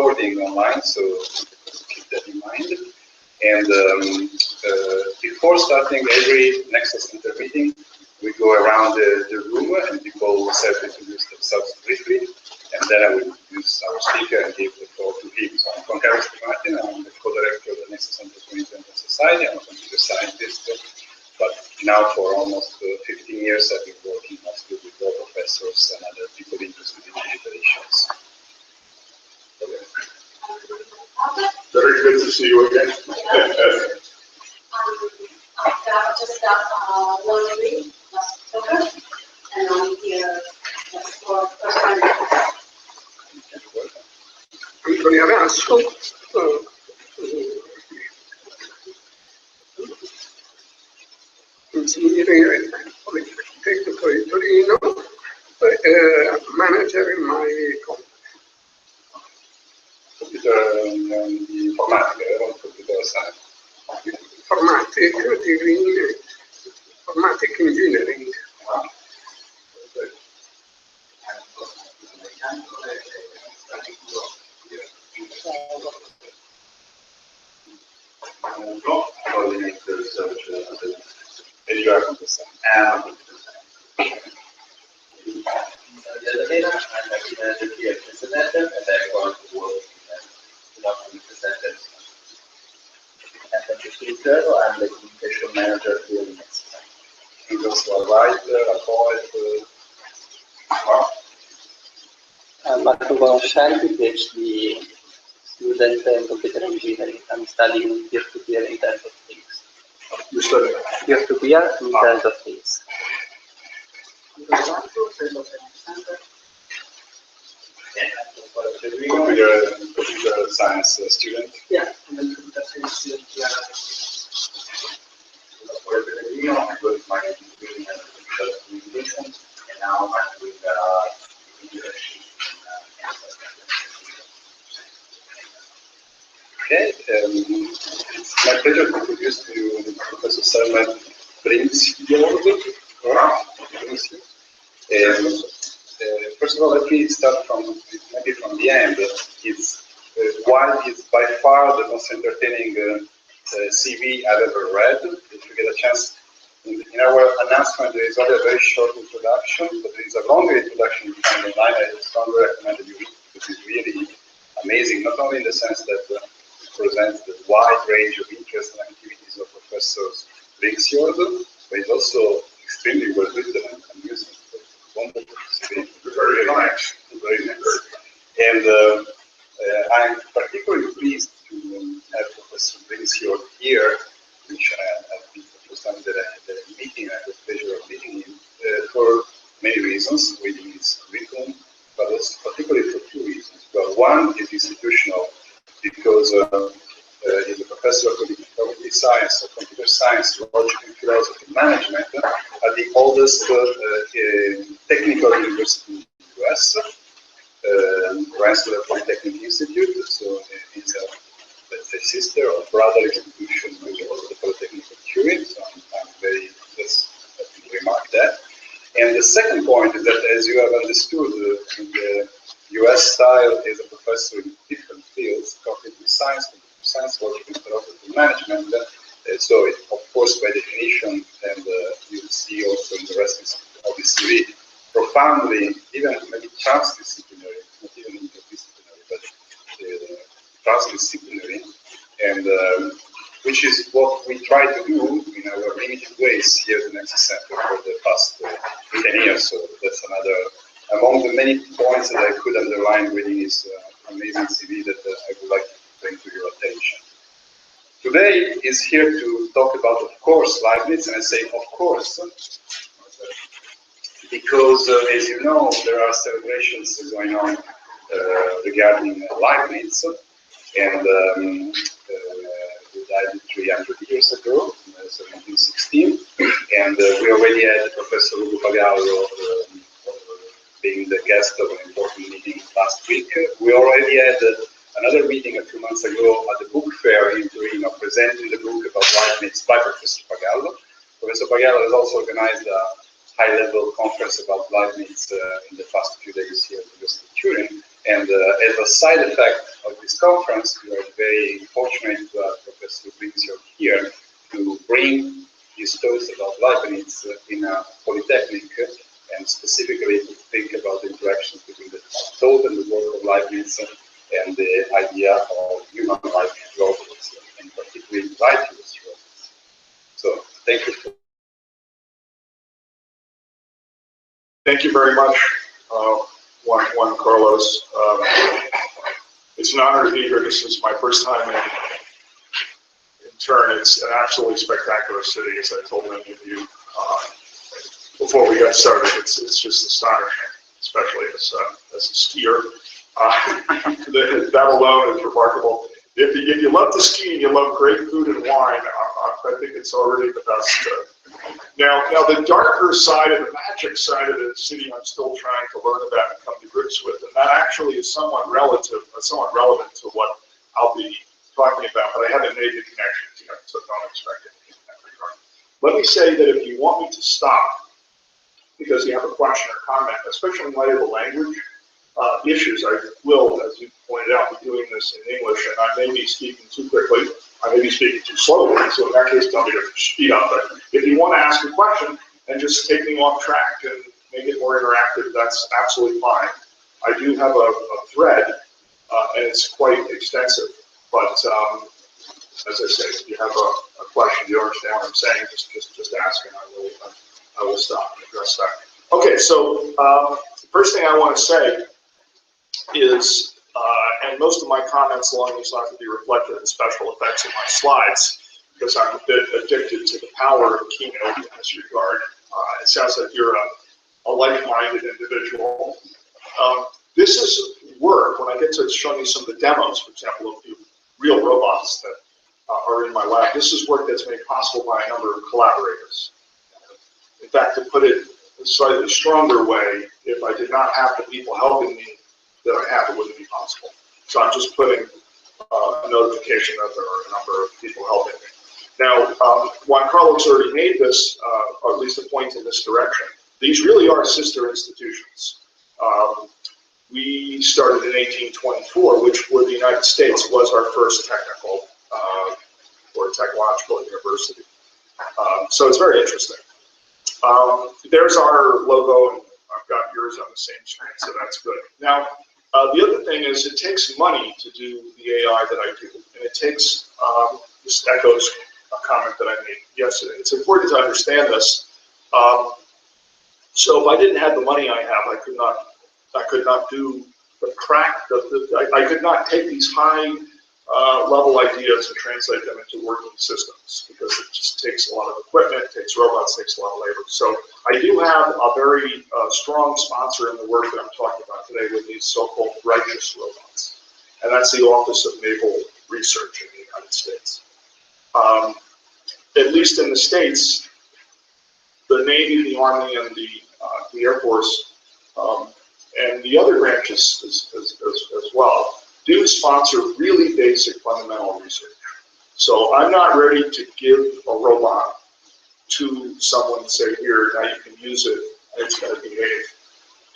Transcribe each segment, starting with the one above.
recording online, so keep that in mind. And before starting every Nexus Center meeting, we go around the room and people self-introduce themselves briefly, and then I will introduce our speaker and give the floor to him. So I'm Concarus Martin, I'm the co-director of the Nexus Center for Intelligent Society. I'm a computer scientist, but now for almost 15 years I've been working mostly with law professors and other people interested in digital issues. Very good to see you again. I just got 1 week last October, and I'm here just for first time. Antonio Rasso, ingegnere tecnico di Torino, manager in my company. Computer informatica, computer science. Informatic engineering. Coordinator research and you are computer science. I'm the PhD presenter, and I'm going to work in computer center. And I'm the communication manager here in Mexico. He's also a writer, a poet. I'm Marco Conoscenti, PhD student in computer engineering. I'm studying peer-to-peer Internet of Things. You study? Peer-to-peer Internet of Things. Computer science student. Yeah, I'm a computer science student here. I'm going to my degree in computer communication, and now I'm doing leadership. Okay, it's my pleasure to introduce to you Professor Selma Leibnizian. First of all, let me start from maybe from the end. It's while it's by far the most entertaining CV I've ever read. If you get a chance, in our announcement there is only a very short introduction, but there is a longer introduction you find online. I strongly recommend that you read it. It is really amazing, not only in the sense that it presents the wide range of interests and activities of Professor Leibnizian, but it's also extremely well written and amusing. Wonderful. Very nice. Very nice. And I'm particularly pleased to have Professor Leibnizian here, which I've been the first time that I had a meeting. I had the pleasure of meeting him for many reasons, reading his curriculum, but also particularly for 2 reasons. Well, one is institutional, because he's a professor of cognitive science, or computer science, logic and philosophy management at the oldest technical university in the US, Rensselaer Polytechnic Institute. So it's a, let's say, sister or brother institution to the Polytechnic of Turin. So I'm very just to remark that. And the second point is that, as you have understood, in the US style is a professor in different fields: cognitive science, logic and philosophy management. So, of course, by definition, and you'll see also in the rest of the CV, profoundly, even maybe transdisciplinary, not even interdisciplinary, but transdisciplinary, and which is what we try to do in our limited ways here at the Nexus Center for the past 10 years. So that's another, among the many points that I could underline reading his amazing CV that I would like to bring to your attention. Today is here to talk about, of course, Leibniz, and I say of course, because as you know, there are celebrations going on regarding Leibniz, and he died 300 years ago, 1716, and we already had Professor Ugo Pagallo being the guest of an important meeting last week. We already had another meeting a few months ago at the book fair in Torino, presenting the book about Leibniz by Professor Pagallo. Professor Pagallo has also organized a high-level conference about Leibniz in the past few days here at the University of Turin. And as a side effect of this conference, we are very fortunate to have Professor Leibniz here to bring his thoughts about Leibniz in a polytechnic, and specifically to think about the interaction between the thought and the work of Leibniz and the idea of human-like robots, and particularly righteous robots. So, thank you. Thank you very much, Juan Carlos. It's an honor to be here. This is my first time in turn. It's an absolutely spectacular city, as I told many of you before we got started. It's just astonishing, especially as a skier. That alone is remarkable. If you love to ski and you love great food and wine, I think it's already the best. Now the darker side and the magic side of the city, I'm still trying to learn about and come to grips with, and that actually is somewhat relevant to what I'll be talking about, but I haven't made the connections yet, so don't expect it in that regard. Let me say that if you want me to stop because you have a question or comment, especially in light of the language issues, I will, as you pointed out, be doing this in English, and I may be speaking too quickly, I may be speaking too slowly, so in that case, tell me to speed up. But if you want to ask a question and just take me off track and make it more interactive, that's absolutely fine. I do have a thread, and it's quite extensive, but as I say, if you have a question, you understand what I'm saying, just ask, and I will stop and address that. Okay, so the first thing I want to say is, and most of my comments along these lines will be reflected in special effects in my slides, because I'm a bit addicted to the power of Keynote in this regard. It sounds like you're a like-minded individual. This is work, when I get to show you some of the demos, for example, of the real robots that are in my lab, this is work that's made possible by a number of collaborators. In fact, to put it a slightly stronger way, if I did not have the people helping me that I have, it wouldn't be possible. So I'm just putting a notification that there are a number of people helping me. Now, Juan Carlos already made this, or at least a point in this direction. These really are sister institutions. We started in 1824, which for the United States was our first technical or technological university. So it's very interesting. There's our logo, and I've got yours on the same screen, so that's good. Now, the other thing is it takes money to do the AI that I do, and it takes, this echoes a comment that I made yesterday. It's important to understand this. So if I didn't have the money I have, I could not do the I could not take these high level ideas and translate them into working systems, because it just takes a lot of equipment, it takes robots, it takes a lot of labor. So I do have a very strong sponsor in the work that I'm talking about today with these so-called righteous robots. And that's the Office of Naval Research in the United States. At least in the States, the Navy, the Army, and the Air Force, and the other branches as well, do sponsor really basic fundamental research. So I'm not ready to give a robot to someone and say, here, now you can use it, and it's going to behave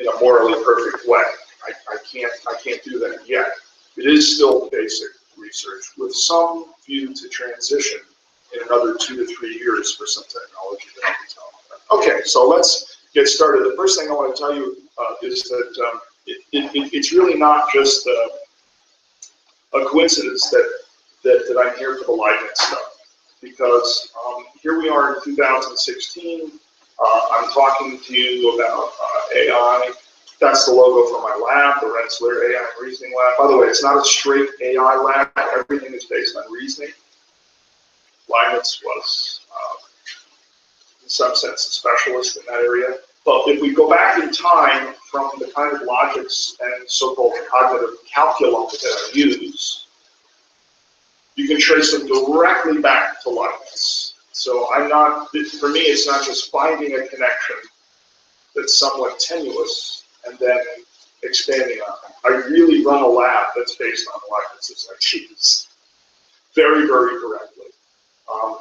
in a morally perfect way. I can't do that yet. It is still basic research with some view to transition in another 2 to 3 years for some technology that I'll be telling about. Okay, so let's get started. The first thing I want to tell you is that it's really not just a coincidence that I'm here for the Leibniz stuff, because here we are in 2016. I'm talking to you about AI. That's the logo for my lab, the Rensselaer AI and Reasoning Lab. By the way, it's not a straight AI lab. Everything is based on reasoning. Leibniz was, in some sense, a specialist in that area. But if we go back in time from the kind of logics and so-called cognitive calculum that I use, you can trace them directly back to Leibniz. So for me, it's not just finding a connection that's somewhat tenuous and then expanding on it. I really run a lab that's based on Leibniz's ideas very, very correctly.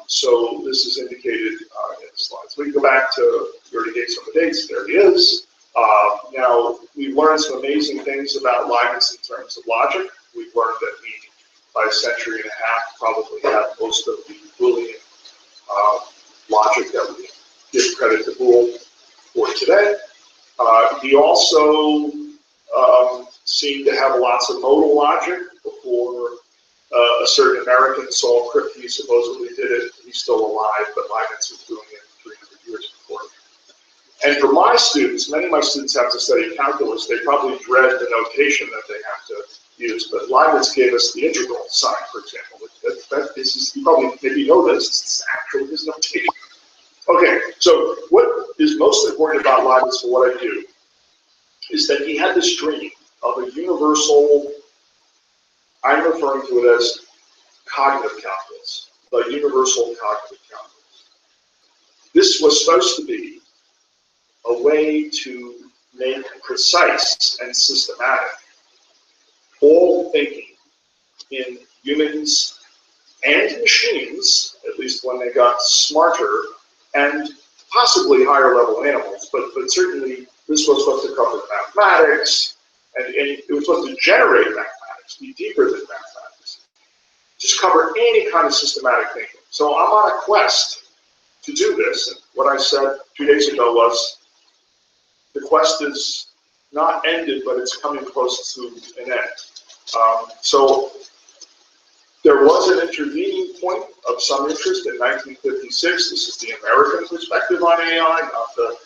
So this is indicated in the slides. We can go back to, we already gave some of the dates, there it is. Now, we've learned some amazing things about Leibniz in terms of logic. We've learned that we, by a century and a half, probably have most of the Boolean logic that we give credit to Boole for today. He also seemed to have lots of modal logic before a certain American, Saul Crick, he supposedly did it. He's still alive, but Leibniz was doing it 300 years before. And for my students, many of my students have to study calculus. They probably dread the notation that they have to use, but Leibniz gave us the integral sign, for example. This is, you probably maybe know this, it's actually his notation. Okay, so what is most important about Leibniz for what I do is that he had this dream of a universal, I'm referring to it as cognitive calculus, the universal cognitive calculus. This was supposed to be a way to make precise and systematic all thinking in humans and machines, at least when they got smarter, and possibly higher level animals, but certainly this was supposed to cover mathematics, and it was supposed to generate mathematics, be deeper than mathematics, just cover any kind of systematic thinking. So I'm on a quest to do this, and what I said 2 days ago was, the quest is not ended, but it's coming close to an end. So there was an intervening point of some interest in 1956. This is the American perspective on AI, not the,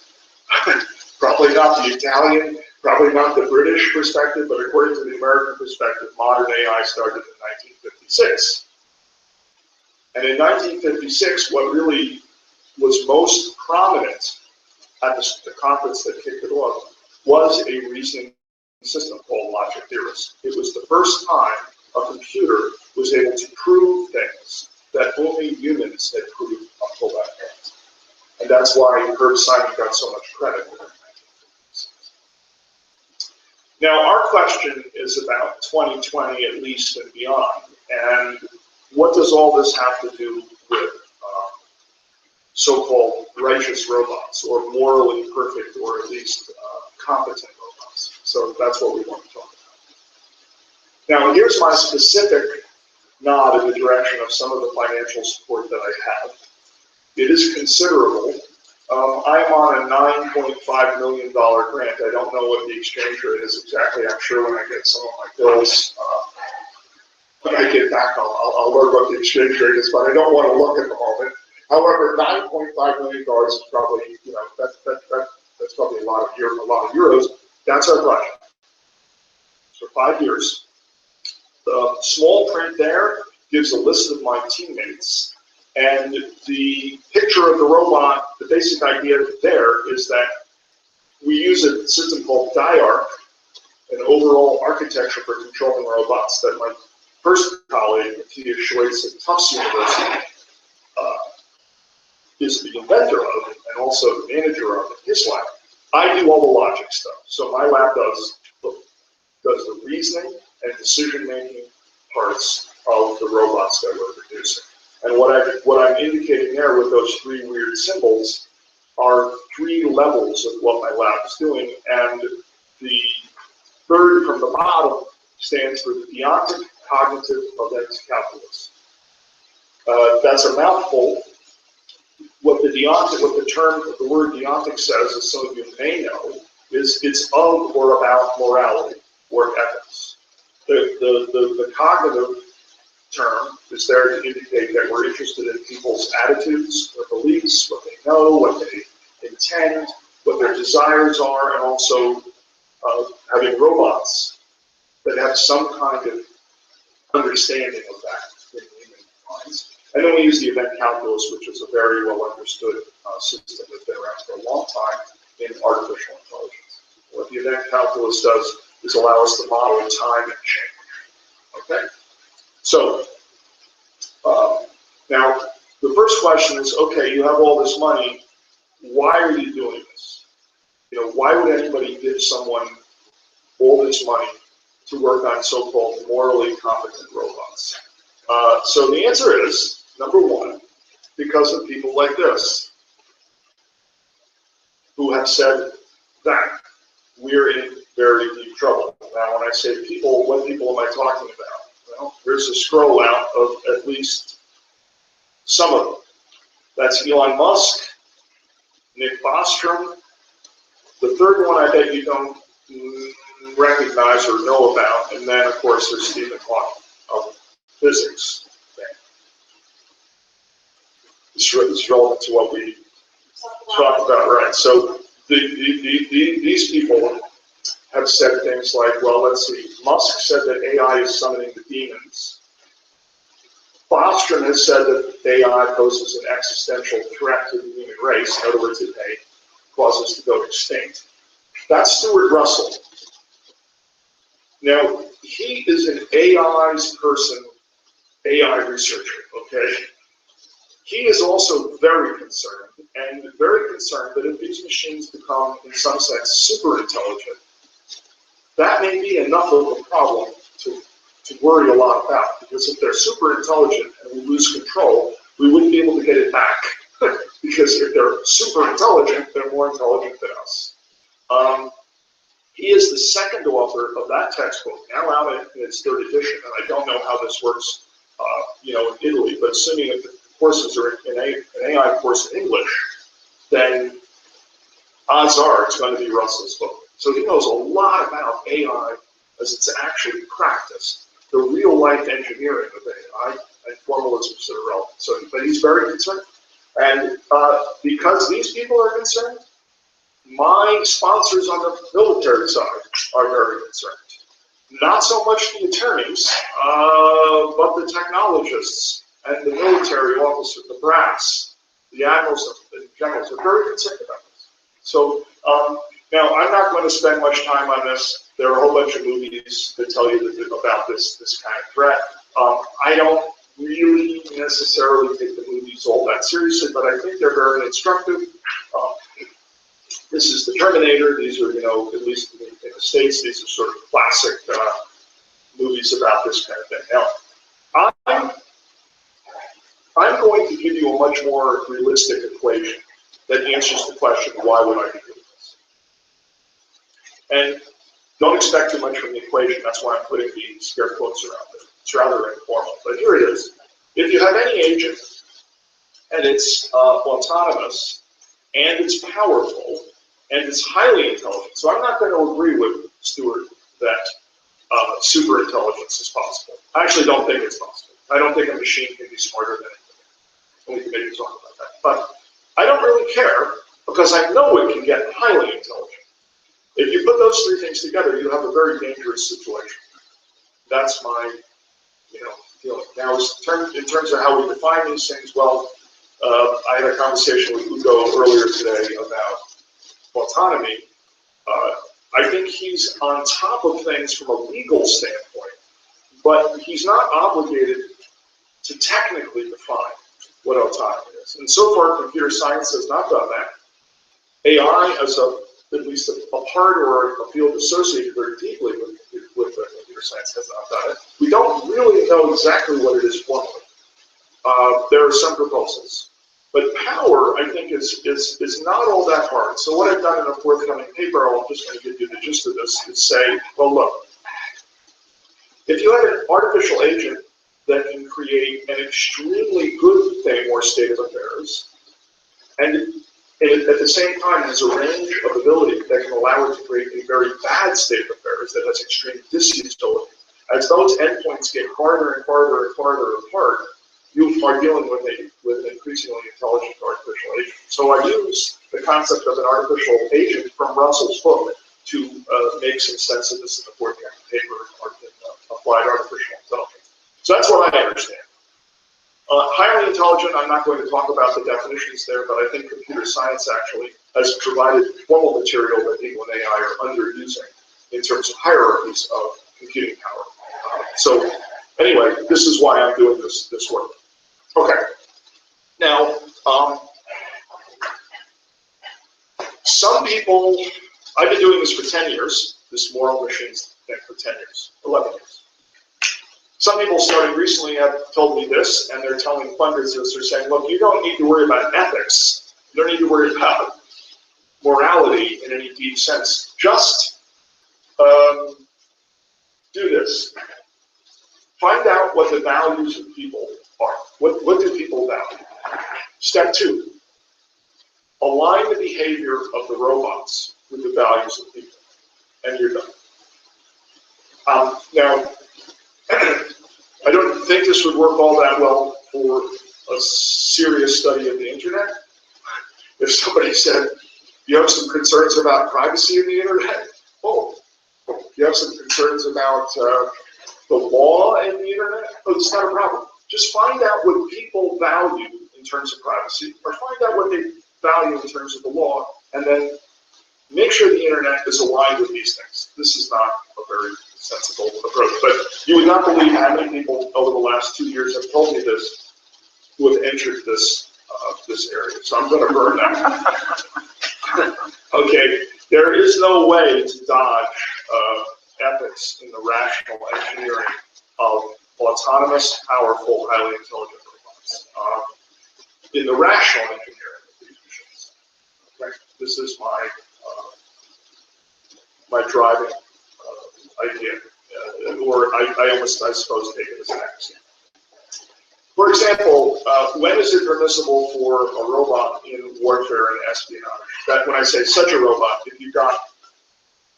probably not the Italian, probably not the British perspective, but according to the American perspective, modern AI started in 1956. And in 1956, what really was most prominent at the conference that kicked it off was a reasoning system called logic theorists. It was the first time a computer was able to prove things that only humans had proved up till that point. And that's why Herb Simon got so much credit for it. Now, our question is about 2020 at least and beyond. And what does all this have to do with so-called righteous robots, or morally perfect, or at least competent robots? So that's what we want to talk about. Now, here's my specific nod in the direction of some of the financial support that I have. It is considerable. I'm on a $9.5 million grant. I don't know what the exchange rate is exactly. I'm sure when I get some of my bills, when I get back, I'll learn what the exchange rate is, but I don't want to look at the moment. However, $9.5 million is probably, you know, that's probably a lot of euros. That's our project. For 5 years. The small print there gives a list of my teammates, and the picture of the robot, the basic idea there is that we use a system called DIARC, an overall architecture for controlling robots that my first colleague, Matthias Schweitz at Tufts University, is the inventor of it and also the manager of it, his lab. I do all the logic stuff. So my lab does the reasoning and decision-making parts of the robots that we're producing. And what I'm indicating there with those 3 weird symbols are 3 levels of what my lab is doing, and the third from the bottom stands for the deontic cognitive event calculus. That's a mouthful. What the word deontic says, as some of you may know, is it's of or about morality or ethics. The cognitive term is there to indicate that we're interested in people's attitudes, their beliefs, what they know, what they intend, what their desires are, and also having robots that have some kind of understanding of that in human minds. And then we use the event calculus, which is a very well understood system that's been around for a long time in artificial intelligence. What the event calculus does is allow us to model time and change. Okay? So, now, the first question is, okay, you have all this money, why are you doing this? You know, why would anybody give someone all this money to work on so-called morally competent robots? So the answer is, number one, because of people like this, who have said that we're in very deep trouble. Now, when I say people, what people am I talking about? Well, there's a scroll out of at least some of them. That's Elon Musk, Nick Bostrom. The third one I bet you don't recognize or know about, and then of course there's Stephen Hawking of physics. It's relevant to what we talked about, right? So these people have said things like, well, let's see, Musk said that AI is summoning the demons. Bostrom has said that AI poses an existential threat to the human race. In other words, it may cause us to go extinct. That's Stuart Russell. Now, he is an AI's person, AI researcher, okay? He is also very concerned that if these machines become, in some sense, super intelligent, that may be enough of a problem to worry a lot about, because if they're super intelligent and we lose control, we wouldn't be able to get it back. Because if they're super intelligent, they're more intelligent than us. He is the second author of that textbook, now out in its third edition, and I don't know how this works, in Italy, but assuming that the courses are in an AI course in English, then odds are it's going to be Russell's book. So he knows a lot about AI as it's actually practiced, the real-life engineering of AI and formalisms that are relevant. So, but he's very concerned. And because these people are concerned, my sponsors on the military side are very concerned. Not so much the attorneys, but the technologists and the military officers, the brass, the admirals and generals are very concerned about this. So now I'm not going to spend much time on this. There are a whole bunch of movies that tell you about this kind of threat. I don't really necessarily take the movies all that seriously, but I think they're very instructive. This is the Terminator. These are, at least in the States, these are sort of classic movies about this kind of thing. Now, I'm going to give you a much more realistic equation that answers the question, why would I be doing this? And don't expect too much from the equation. That's why I'm putting the scare quotes around it. It's rather informal, but here it is. If you have any agent and it's autonomous and it's powerful and it's highly intelligent, so I'm not going to agree with Stuart that super intelligence is possible. I actually don't think it's possible. I don't think a machine can be smarter than anything. We can maybe talk about that. But I don't really care because I know it can get highly intelligent. If you put those three things together, you have a very dangerous situation. That's my, feeling. Now, in terms of how we define these things, well, I had a conversation with Ugo earlier today about autonomy. I think he's on top of things from a legal standpoint, but he's not obligated to technically define what autonomy is. And so far, computer science has not done that. AI, as at least a part or a field associated very deeply with computer science, has not done it. We don't really know exactly what it is formally. There are some proposals. But power, I think, is not all that hard. So what I've done in a forthcoming paper, I'm just going to give you the gist of this, is say, well, look, if you have an artificial agent that can create an extremely good thing or state of affairs, and at the same time has a range of ability that can allow it to create a very bad state of affairs that has extreme disutility, as those endpoints get harder and harder and harder apart, you are dealing with an increasingly intelligent artificial agent. So I use the concept of an artificial agent from Russell's book to make some sense of this in the forthcoming paper on applied artificial intelligence. So that's what I understand. Highly intelligent, I'm not going to talk about the definitions there, but I think computer science actually has provided formal material that people in AI are underusing in terms of hierarchies of computing power. So anyway, this is why I'm doing this work. Okay. Now, some people, I've been doing this for 10 years, this moral machines thing for 10 years, 11 years. Some people starting recently have told me this, and they're telling funders this. They're saying, look, you don't need to worry about ethics. You don't need to worry about morality in any deep sense. Just do this. Find out what the values of people are. What do people value? Step 2, align the behavior of the robots with the values of people, and you're done. Now, I don't think this would work all that well for a serious study of the internet. If somebody said, you have some concerns about privacy in the internet? Oh, you have some concerns about the law in the internet? Oh, it's not a problem. Just find out what people value in terms of privacy, or find out what they value in terms of the law, and then make sure the internet is aligned with these things. This is not a very sensible approach, but you would not believe how many people over the last 2 years have told me this, who have entered this area. So I'm going to burn that. Okay, there is no way to dodge ethics in the rational engineering of autonomous, powerful, highly intelligent robots. In the rational engineering of these machines. Right? This is my my driving idea, or I suppose take it as an axiom. For example, when is it permissible for a robot in warfare and espionage? That when I say such a robot, if you've got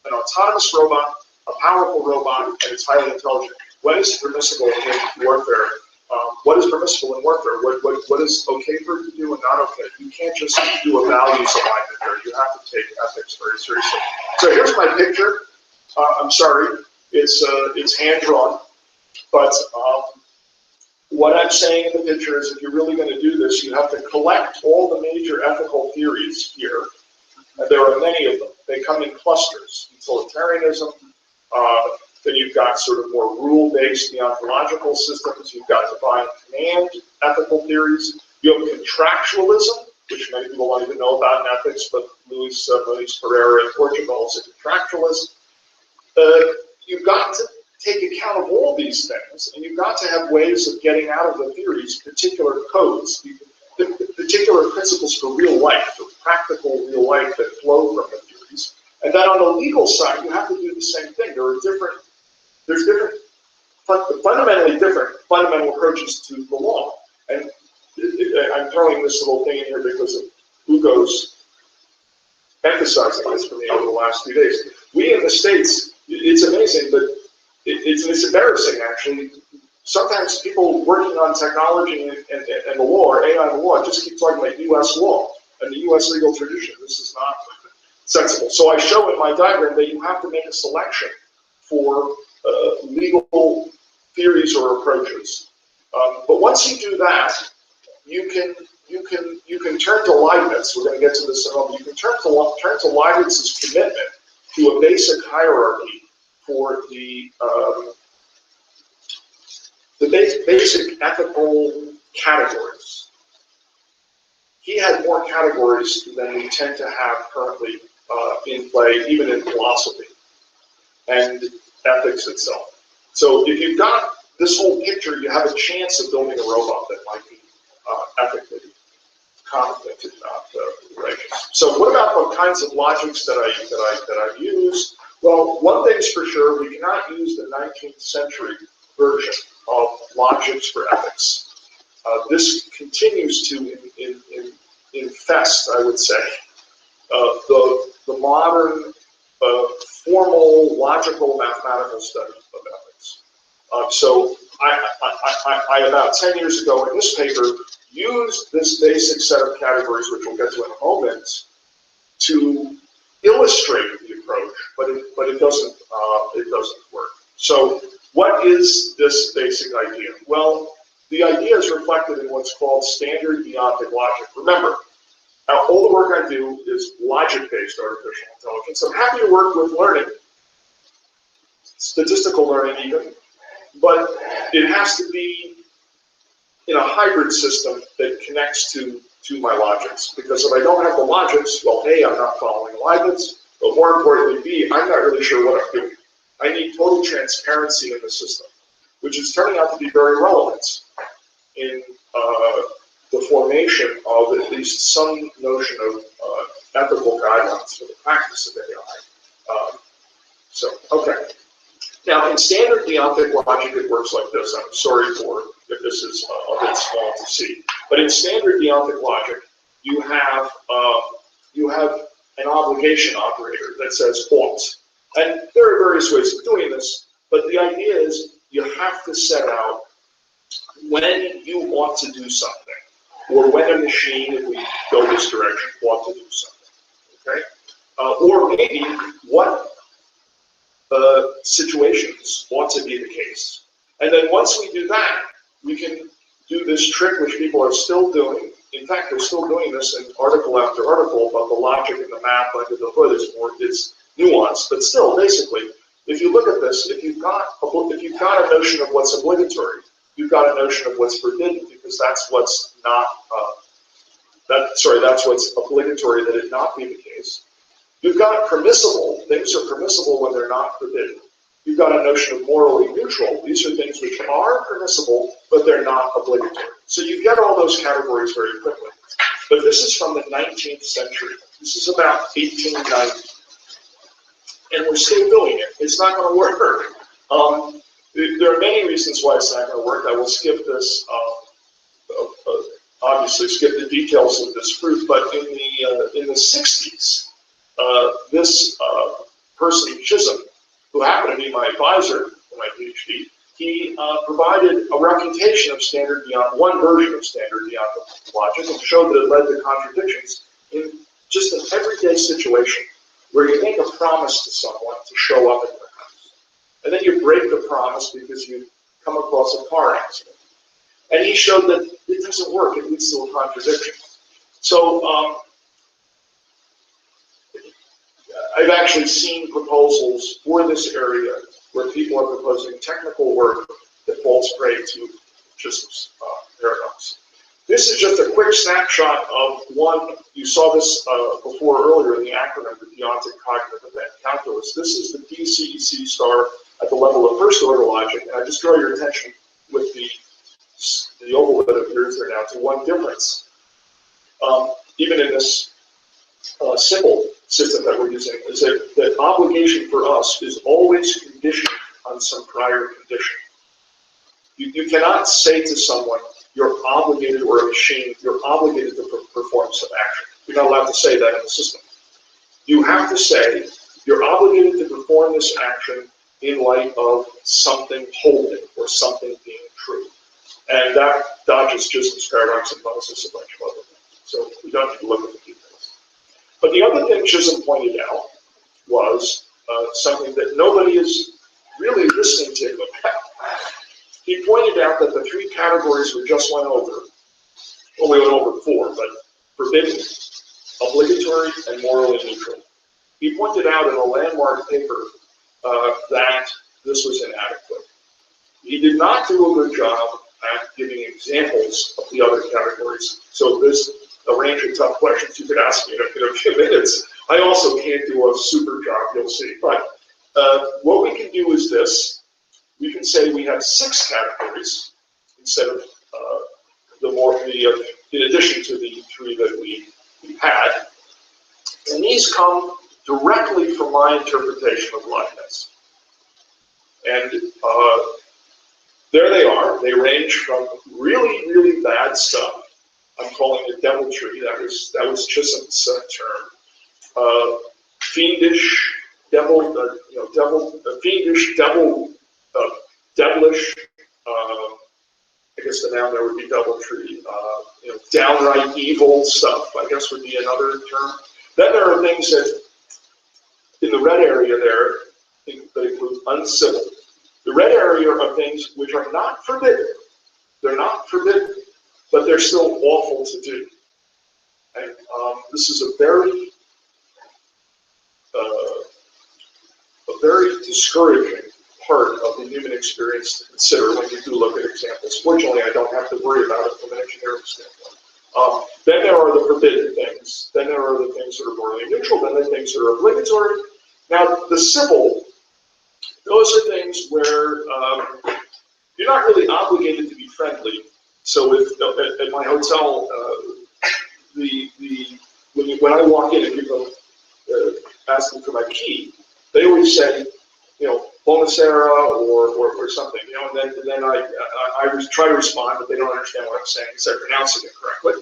an autonomous robot, a powerful robot, and it's highly intelligent, when is it permissible in warfare? What is permissible in warfare? What is okay for it to do and not okay? You can't just do a values alignment there. You have to take ethics very seriously. So here's my picture. I'm sorry, it's hand drawn, but what I'm saying in the picture is if you're really going to do this, you have to collect all the major ethical theories here, and there are many of them. They come in clusters. Utilitarianism, then you've got sort of more rule-based deontological systems. You've got divine command ethical theories. You have contractualism, which many people don't even know about in ethics, but Luis Pereira in Portugal is a contractualist. You've got to take account of all these things, and you've got to have ways of getting out of the theories particular codes, particular principles for real life, for practical real life that flow from the theories. And then on the legal side, you have to do the same thing. There's fundamentally different fundamental approaches to the law. And I'm throwing this little thing in here because of Hugo's emphasizing this for me over the last few days. We in the States, it's amazing, but it's embarrassing actually. Sometimes people working on technology and the law, or AI and the law, just keep talking about U.S. law and the U.S. legal tradition. This is not sensible. So I show in my diagram that you have to make a selection for legal theories or approaches. But once you do that, you can turn to Leibniz. We're going to get to this in a moment. You can turn to Leibniz's commitment to a basic hierarchy for the basic ethical categories. He had more categories than we tend to have currently in play, even in philosophy and ethics itself. So if you've got this whole picture, you have a chance of building a robot that might be ethically competent, if not righteous. So what about the kinds of logics that I've used? Well, one thing's for sure, we cannot use the 19th century version of logics for ethics. This continues to infest, I would say, the modern formal, logical, mathematical study of ethics. So I about 10 years ago in this paper used this basic set of categories, which we'll get to in a moment, to illustrate the approach, but it doesn't work. So what is this basic idea? Well, the idea is reflected in what's called standard deontic logic. Remember, all the work I do is logic-based artificial intelligence. I'm happy to work with learning, statistical learning even, but it has to be in a hybrid system that connects to my logics. Because if I don't have the logics, well, A, I'm not following Leibniz, but more importantly, B, I'm not really sure what I'm doing. I need total transparency in the system, which is turning out to be very relevant in the formation of at least some notion of ethical guidelines for the practice of AI. Okay. Now, in standard deontic logic, it works like this. I'm sorry for if this is a bit small to see, but in standard deontic logic, you have an obligation operator that says ought, and there are various ways of doing this. But the idea is you have to set out when you ought to do something, or when a machine, if we go this direction, ought to do something. Okay, or maybe what situations ought to be the case. And then once we do that, we can do this trick which people are still doing. In fact, they're still doing this in article after article about the logic and the math under the hood is nuanced, but still, basically, if you look at this, if you've got a notion of what's obligatory, you've got a notion of what's forbidden, because that's what's not that's what's obligatory that it not be the case. You've got permissible, things are permissible when they're not forbidden. You've got a notion of morally neutral. These are things which are permissible, but they're not obligatory. So you get all those categories very quickly. But this is from the 19th century. This is about 1890. And we're still doing it. It's not going to work. There are many reasons why it's not going to work. I will skip this, obviously skip the details of this proof, but in the 60s, this person, Chisholm, who happened to be my advisor for my PhD, he provided a refutation of standard deontic, one version of standard deontic logic, and showed that it led to contradictions in just an everyday situation where you make a promise to someone to show up at their house, and then you break the promise because you come across a car accident. And he showed that it doesn't work, it leads to a contradiction. So I've actually seen proposals for this area where people are proposing technical work that falls prey to Chisholm's paradox. This is just a quick snapshot of one. You saw this before earlier in the acronym, the deontic cognitive event calculus. This is the DCEC star at the level of first order logic. And I just draw your attention with the oval that appears there now to one difference. Even in this simple system that we're using, is that obligation for us is always conditioned on some prior condition. You cannot say to someone, you're obligated, or a machine, you're obligated to perform some action. You're not allowed to say that in the system. You have to say, you're obligated to perform this action in light of something holding or something being true. And that dodges Chisholm's paradox and bonuses a bunch of other things. So we don't need to look at the details. But the other thing Chisholm pointed out was something that nobody is really listening to him about. He pointed out that the three categories we just went over, well, we went over four, but forbidden, obligatory, and morally neutral. He pointed out in a landmark paper that this was inadequate. He did not do a good job at giving examples of the other categories. So there's a range of tough questions you could ask me in a few minutes. I also can't do a super job, you'll see. But what we can do is this. We can say we have 6 categories instead of in addition to the 3 that we had. And these come directly from my interpretation of Leibniz. And there they are. They range from really, really bad stuff. I'm calling it deviltry. That was Chisholm's term. Fiendish, devilish. I guess the noun there would be deviltry. Downright evil stuff, I guess, would be another term. Then there are things that, in the red area there, that include uncivil. The red area are things which are not forbidden. They're not forbidden, but they're still awful to do. And this is a very discouraging part of the human experience to consider when you do look at examples. Fortunately, I don't have to worry about it from an engineering standpoint. Then there are the forbidden things. Then there are the things that are morally neutral. Then there are things that are obligatory. Now, the civil, those are things where you're not really obligated to be friendly. So if at my hotel, when when I walk in and people ask me for my key, they always say, you know, Bonacera or something, you know, and then I try to respond, but they don't understand what I'm saying because I'm pronouncing it correctly.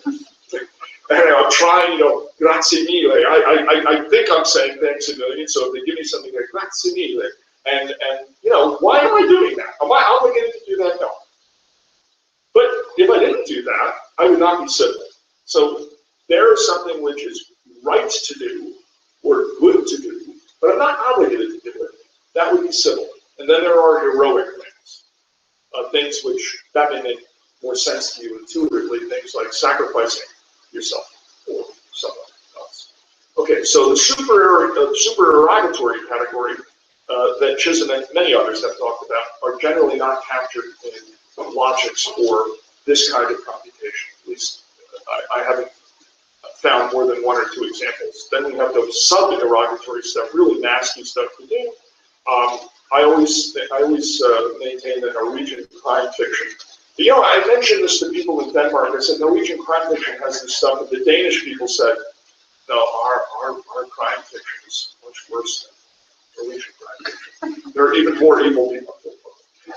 And I'm trying, you know, grazie mille. I think I'm saying thanks a million, so if they give me something like grazie mille, and you know, why am I doing that? Am I obligated to do that? No. But if I didn't do that, I would not be civil. So there is something which is right to do or good to do, but I'm not obligated to do it. That would be civil. And then there are heroic things, things which that may make more sense to you intuitively, things like sacrificing yourself for someone else. Okay, so the supererogatory category that Chisholm and many others have talked about are generally not captured in logics or this kind of computation. At least I haven't found more than one or two examples. Then we have those sub-erogatory stuff, really nasty stuff to do. I always maintain that Norwegian crime fiction. You know, I mentioned this to people in Denmark. I said Norwegian crime fiction has this stuff, and the Danish people said, no, our crime fiction is much worse than Norwegian crime fiction. There are even more evil people.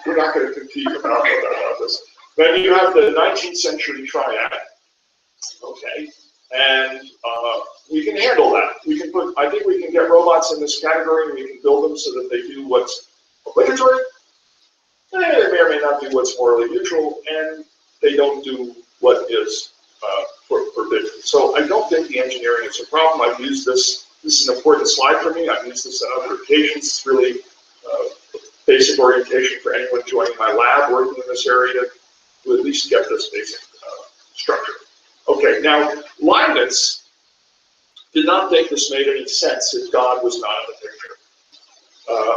We're not going to compete about this. Then you have the 19th century triad, okay, and we can handle that. We can put, I think we can get robots in this category, and we can build them so that they do what's obligatory. They may or may not do what's morally neutral, and they don't do what is forbidden. So I don't think the engineering is a problem. I've used this. This is an important slide for me. I've used this on other occasions. It's really basic orientation for anyone joining my lab working in this area to at least get this basic structure. Okay, now Leibniz did not think this made any sense if God was not in the picture.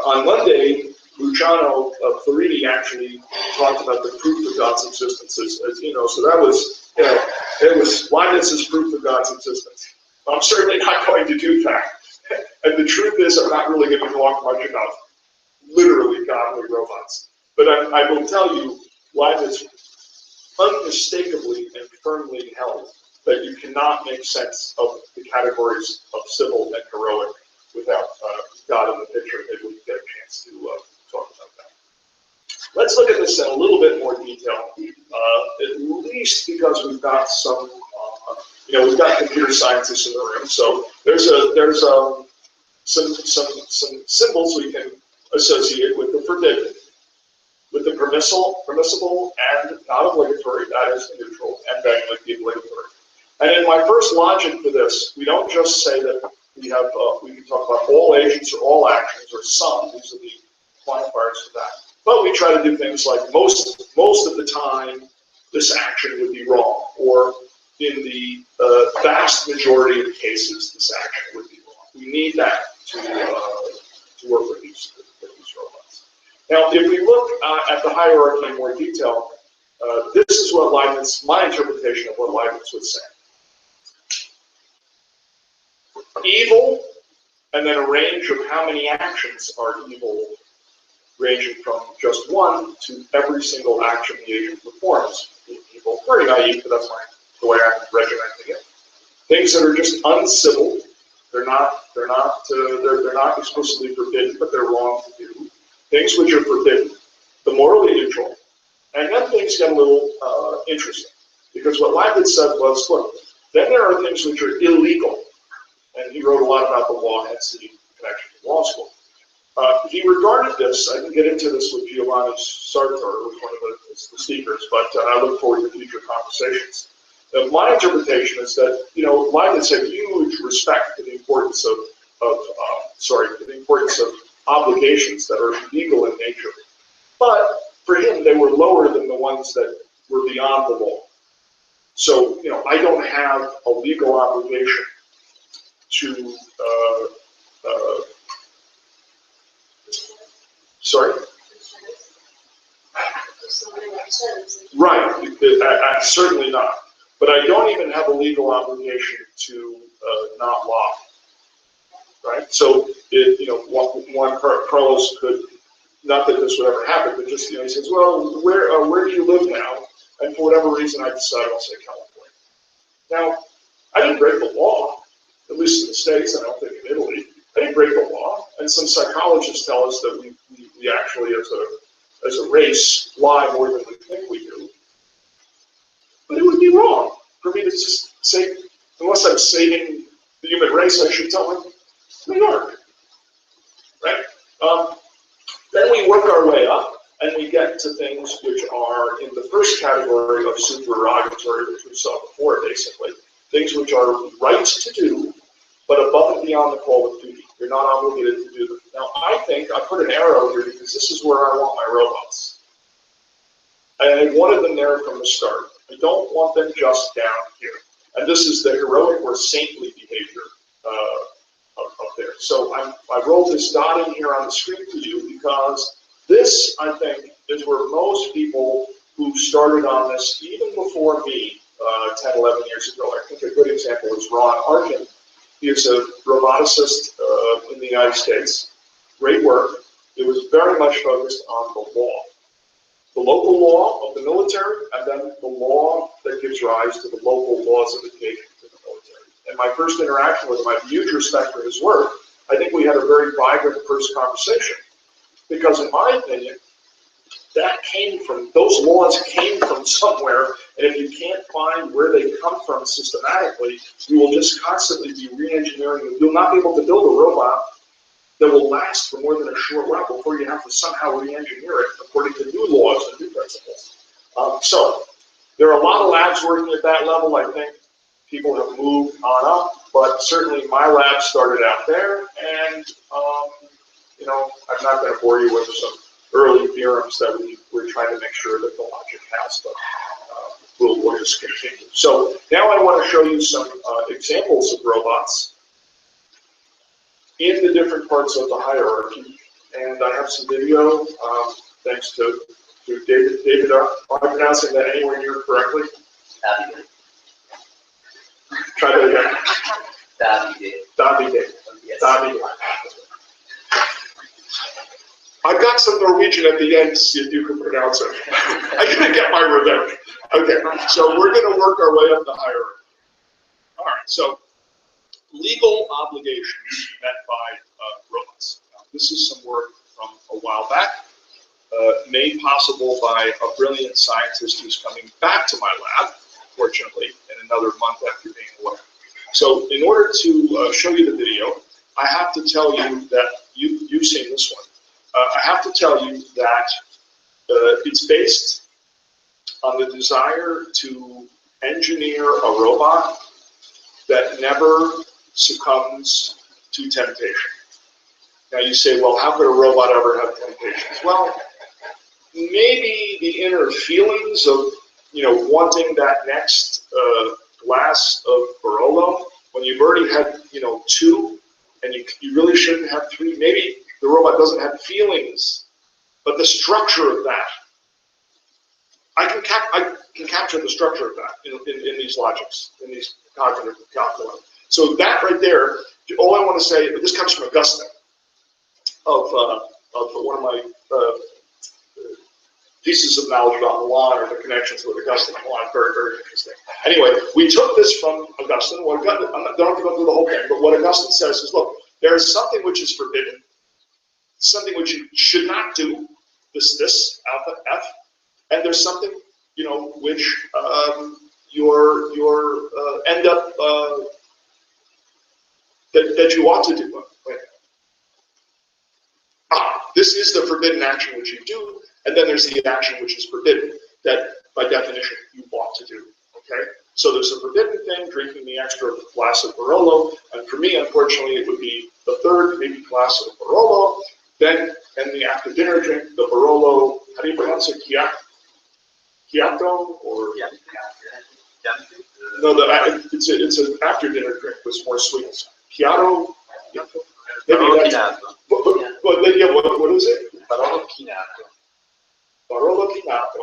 On Monday, Luciano Floridi actually talked about the proof of God's existence, as you know, so that was, you know, it was Leibniz's proof of God's existence. I'm certainly not going to do that. And the truth is, I'm not really going to talk much about literally godly robots. But I will tell you, Leibniz unmistakably and firmly held that you cannot make sense of the categories of civil and heroic without God in the picture. Maybe we can get a chance to talk about that. Let's look at this in a little bit more detail, at least because we've got some, you know, we've got computer scientists in the room. So there's some symbols we can associate with the forbidden, with the permissible and not obligatory, that is the neutral, and then with the obligatory. And in my first logic for this, we don't just say that we have, we can talk about all agents or all actions or some, these are the quantifiers for that. But we try to do things like most of the time, this action would be wrong, or in the vast majority of cases, this action would be wrong. We need that to work with these robots. Now, if we look at the hierarchy in more detail, this is what Leibniz, my interpretation of what Leibniz would say. Evil, and then a range of how many actions are evil, ranging from just one to every single action the agent performs. Evil, very naive, but that's the way I'm regimenting it. Things that are just uncivil, they're not explicitly forbidden, but they're wrong to do. Things which are forbidden, the morally neutral, and then things get a little interesting, because what Leibniz said was, look, then there are things which are illegal. And he wrote a lot about the law, hence the connection to law school. He regarded this, I can get into this with Giovanni Sartor, who's one of the speakers, but I look forward to future conversations. My interpretation is that, you know, Leibniz had huge respect for the importance of obligations that are legal in nature. But for him, they were lower than the ones that were beyond the law. So, you know, I don't have a legal obligation to, sorry? Right, certainly not. But I don't even have a legal obligation to not lie, right? So, you know, one Carlos could, not that this would ever happen, but just, you know, he says, well, where do you live now? And for whatever reason, I decide I'll say California. Now, I didn't break the law. at least in the States, I don't think in Italy. I didn't break the law, and some psychologists tell us that we actually, as a race, lie more than we think we do. But it would be wrong for me to just say, unless I'm saving the human race, I should tell them New York, right? Then we work our way up, and we get to things which are in the first category of supererogatory, which we saw before, basically. Things which are right to do, but above and beyond the call of duty. You're not obligated to do them. Now, I think I put an arrow here because this is where I want my robots. And I wanted them there from the start. I don't want them just down here. And this is the heroic or saintly behavior up there. So I wrote this dot in here on the screen for you because this, I think, is where most people who started on this, even before me, 10, 11 years ago, I think a good example is Ron Arkin. He is a roboticist in the United States. Great work. It was very much focused on the law. The local law of the military, and then the law that gives rise to the local laws of education to the military. And my first interaction with him, I have huge respect for his work. I think we had a very vibrant first conversation. Because in my opinion, those laws came from somewhere, and if you can't find where they come from systematically, you will just constantly be re-engineering them. You'll not be able to build a robot that will last for more than a short while before you have to somehow re-engineer it according to new laws and new principles. So there are a lot of labs working at that level. I think people have moved on up, but certainly my lab started out there, and you know, I'm not going to bore you with some early theorems that we were trying to make sure that the logic has, but we'll just continue. So now I want to show you some examples of robots in the different parts of the hierarchy. And I have some video, thanks to David. Am I pronouncing that anywhere near correctly? Davide. Try that again. Davide. Yes. Davide. I got some Norwegian at the end to see if you can pronounce it. I'm going to get my revenge. Okay, so we're going to work our way up the hierarchy. All right, so legal obligations met by robots. Now, this is some work from a while back, made possible by a brilliant scientist who's coming back to my lab, fortunately, in another month after being away. So in order to show you the video, I have to tell you that you've seen this one. I have to tell you that it's based on the desire to engineer a robot that never succumbs to temptation. Now you say, well, how could a robot ever have temptations? Well, maybe the inner feelings of, you know, wanting that next glass of Barolo, when you've already had, you know, 2, and you really shouldn't have 3. Maybe the robot doesn't have feelings, but the structure of that, I can capture the structure of that in these logics, in these cognitive calculi. So that right there, all I want to say, this comes from Augustine, of one of my pieces of knowledge about Milan, or the connections with Augustine and Milan. Very, very interesting. Anyway, we took this from Augustine. I don't have to go through the whole thing, but what Augustine says is, look, there is something which is forbidden, something which you should not do, this, alpha, F, and there's something, you know, which you're end up, that you ought to do. Wait. This is the forbidden action which you do, and then there's the action which is forbidden, that by definition you ought to do, okay? So there's a forbidden thing, drinking the extra glass of Barolo, and for me, unfortunately, it would be the third, maybe glass of Barolo, then, and the after dinner drink, the Barolo, how do you pronounce it, Chiato, or? Yeah. No, it's an after dinner drink with more sweetness. Chiato? Maybe that's, what is it? Barolo chinato. Barolo chinato.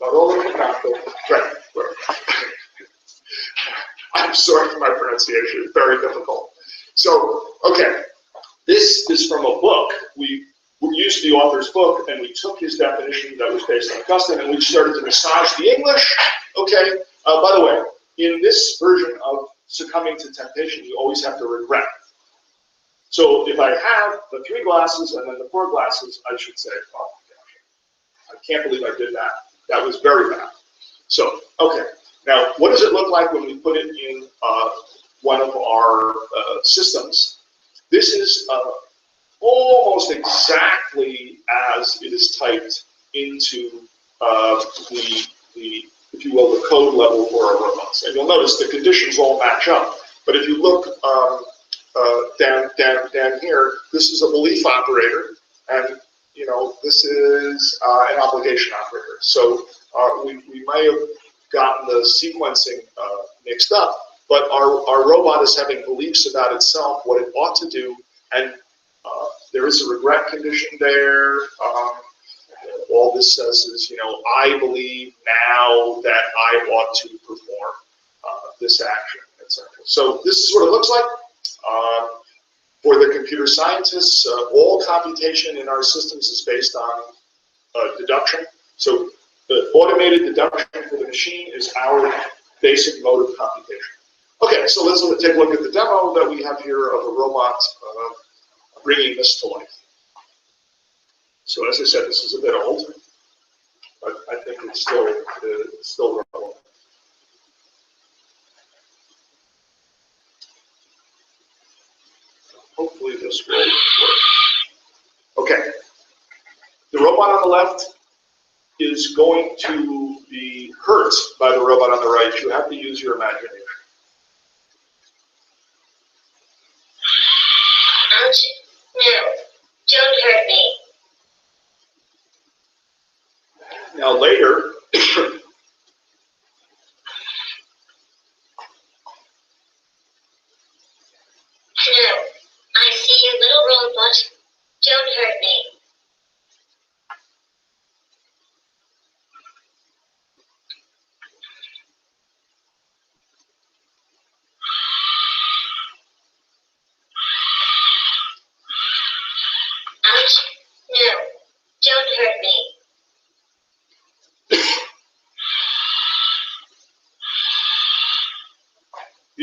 Barolo chinato. Right. I'm sorry for my pronunciation. It's very difficult. So, okay. This is from a book. We used the author's book, and we took his definition that was based on Augustine, and we started to massage the English. Okay. By the way, in this version of succumbing to temptation, you always have to regret. So if I have the 3 glasses and then the 4 glasses, I should say, oh my gosh, I can't believe I did that. That was very bad. So, okay. Now, what does it look like when we put it in one of our systems? This is almost exactly as it is typed into the, if you will, the code level for our robots. And you'll notice the conditions all match up. But if you look down here, this is a belief operator, and you know this is an obligation operator. So we may have gotten the sequencing mixed up, but our robot is having beliefs about itself, what it ought to do, and there is a regret condition there. All this says is, you know, I believe now that I ought to perform this action, etc. So this is what it looks like. For the computer scientists, all computation in our systems is based on deduction. So the automated deduction for the machine is our basic mode of computation. Okay, so let's take a look at the demo that we have here of a robot bringing this to life. So as I said, this is a bit old, but I think it's still relevant. Hopefully this will work. Okay, the robot on the left is going to be hurt by the robot on the right. You have to use your imagination. Ouch. No, don't hurt me. Now later, No, I see you, little robot. Don't hurt me. Ouch. No, don't hurt me.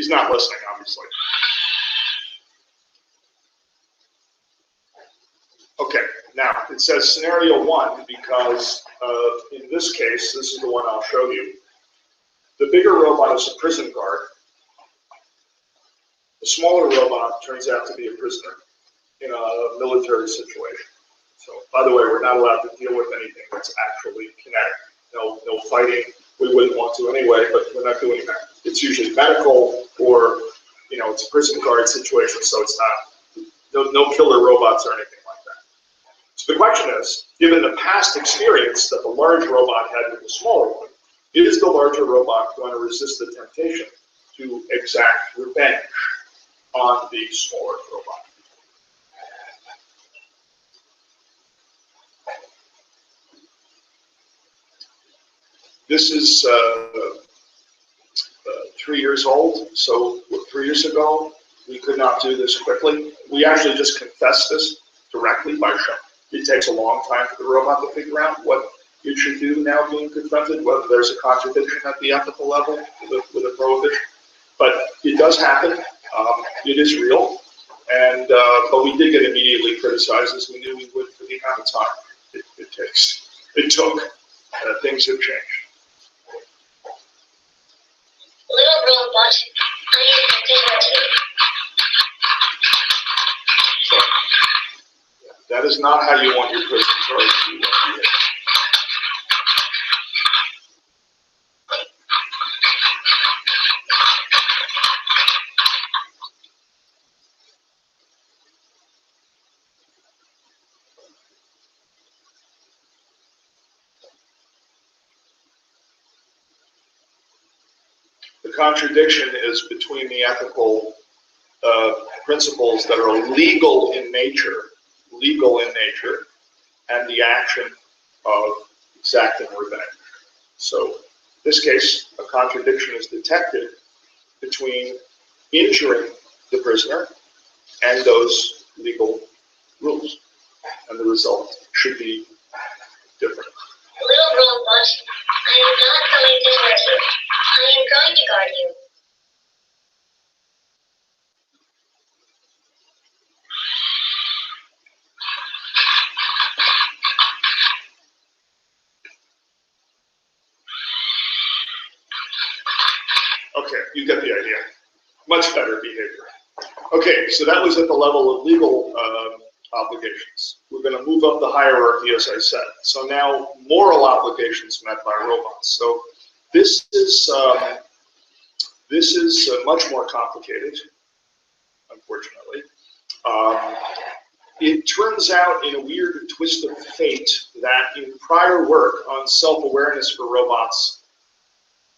he's not listening, obviously. Okay, now it says scenario 1 because in this case, this is the one I'll show you. The bigger robot is a prison guard. The smaller robot turns out to be a prisoner in a military situation. So, by the way, we're not allowed to deal with anything that's actually kinetic. No fighting. We wouldn't want to anyway, but we're not doing that. It's usually medical or, you know, it's a prison guard situation, so it's not, no killer robots or anything like that. So the question is, given the past experience that the large robot had with the smaller one, is the larger robot going to resist the temptation to exact revenge on the smaller robot? This is 3 years old, so 3 years ago, we could not do this quickly. We actually just confessed this directly by showing. It takes a long time for the robot to figure out what it should do now being confronted, whether there's a contradiction at the ethical level with a prohibition. But it does happen. It is real. And but we did get immediately criticized, as we knew we would for the amount of time it took. Things have changed. Little robot, I am dead. That is not how you want your prison charge to be. The contradiction is between the ethical principles that are legal in nature, and the action of exacting revenge. So, in this case, a contradiction is detected between injuring the prisoner and those legal rules, and the result should be different. Little robot, I am not going to hurt you. I am going to guard you. Okay, you get the idea. Much better behavior. Okay, so that was at the level of legal obligations. We're going to move up the hierarchy, as I said. So now moral obligations met by robots. So this is much more complicated, unfortunately. It turns out, in a weird twist of fate, that in prior work on self-awareness for robots,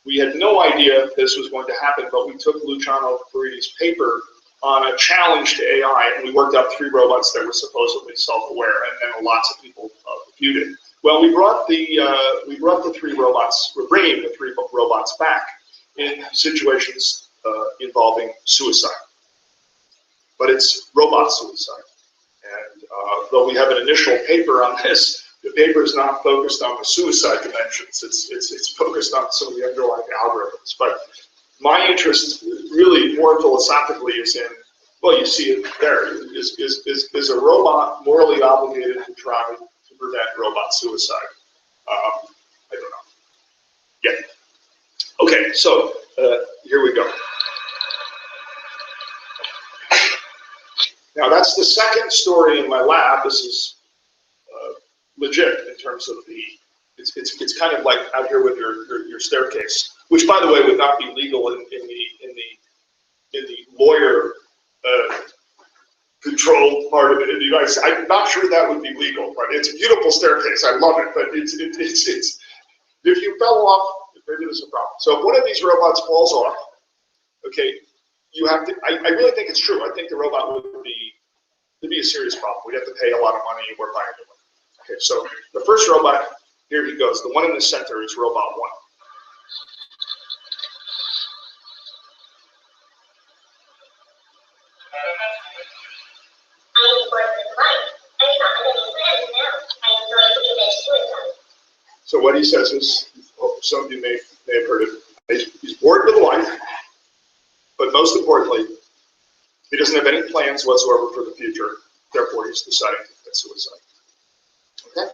we had no idea this was going to happen, but we took Luciano Floridi's paper on a challenge to AI, and we worked out 3 robots that were supposedly self-aware, and then lots of people refuted it. Well, we brought the 3 robots. We're bringing the 3 robots back in situations involving suicide, but it's robot suicide. And though we have an initial paper on this, the paper is not focused on the suicide dimensions. It's focused on some of the underlying algorithms. But my interest, really more philosophically, is in, well, you see it there. Is a robot morally obligated to try to prevent robot suicide? I don't know. Yeah. Okay, so here we go. Now that's the second story in my lab. This is legit in terms of the. It's kind of like out here with your staircase, which, by the way, would not be legal in the lawyer controlled part of it in the United States. I'm not sure that would be legal, but it's a beautiful staircase. I love it, but it's if you fell off, maybe there's a problem. So if one of these robots falls off, okay, you have to. I really think it's true. I think the robot would be a serious problem. We'd have to pay a lot of money, and we're buying a new one. Okay, so the first robot, here he goes. The one in the center is robot 1. So what he says is, some of you may have heard it, he's bored with life, but most importantly, he doesn't have any plans whatsoever for the future, therefore he's deciding to commit suicide. Okay?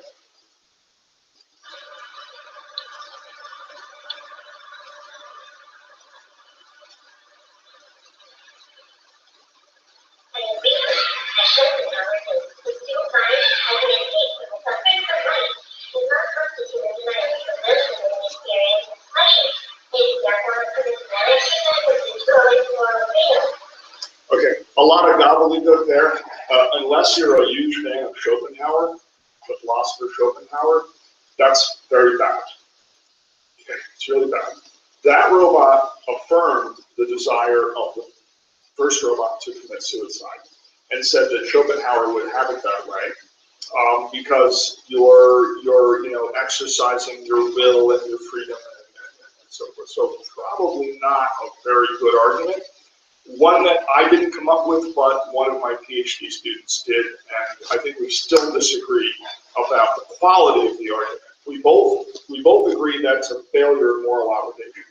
Okay, a lot of gobbledygook there. Unless you're a huge fan of Schopenhauer, the philosopher Schopenhauer, that's very bad. Okay, it's really bad. That robot affirmed the desire of the first robot to commit suicide and said that Schopenhauer would have it that way because you're exercising your will and your freedom and so forth. So probably not a very good argument. One that I didn't come up with, but one of my PhD students did, and I think we still disagree about the quality of the argument. We both agree that's a failure of moral obligation,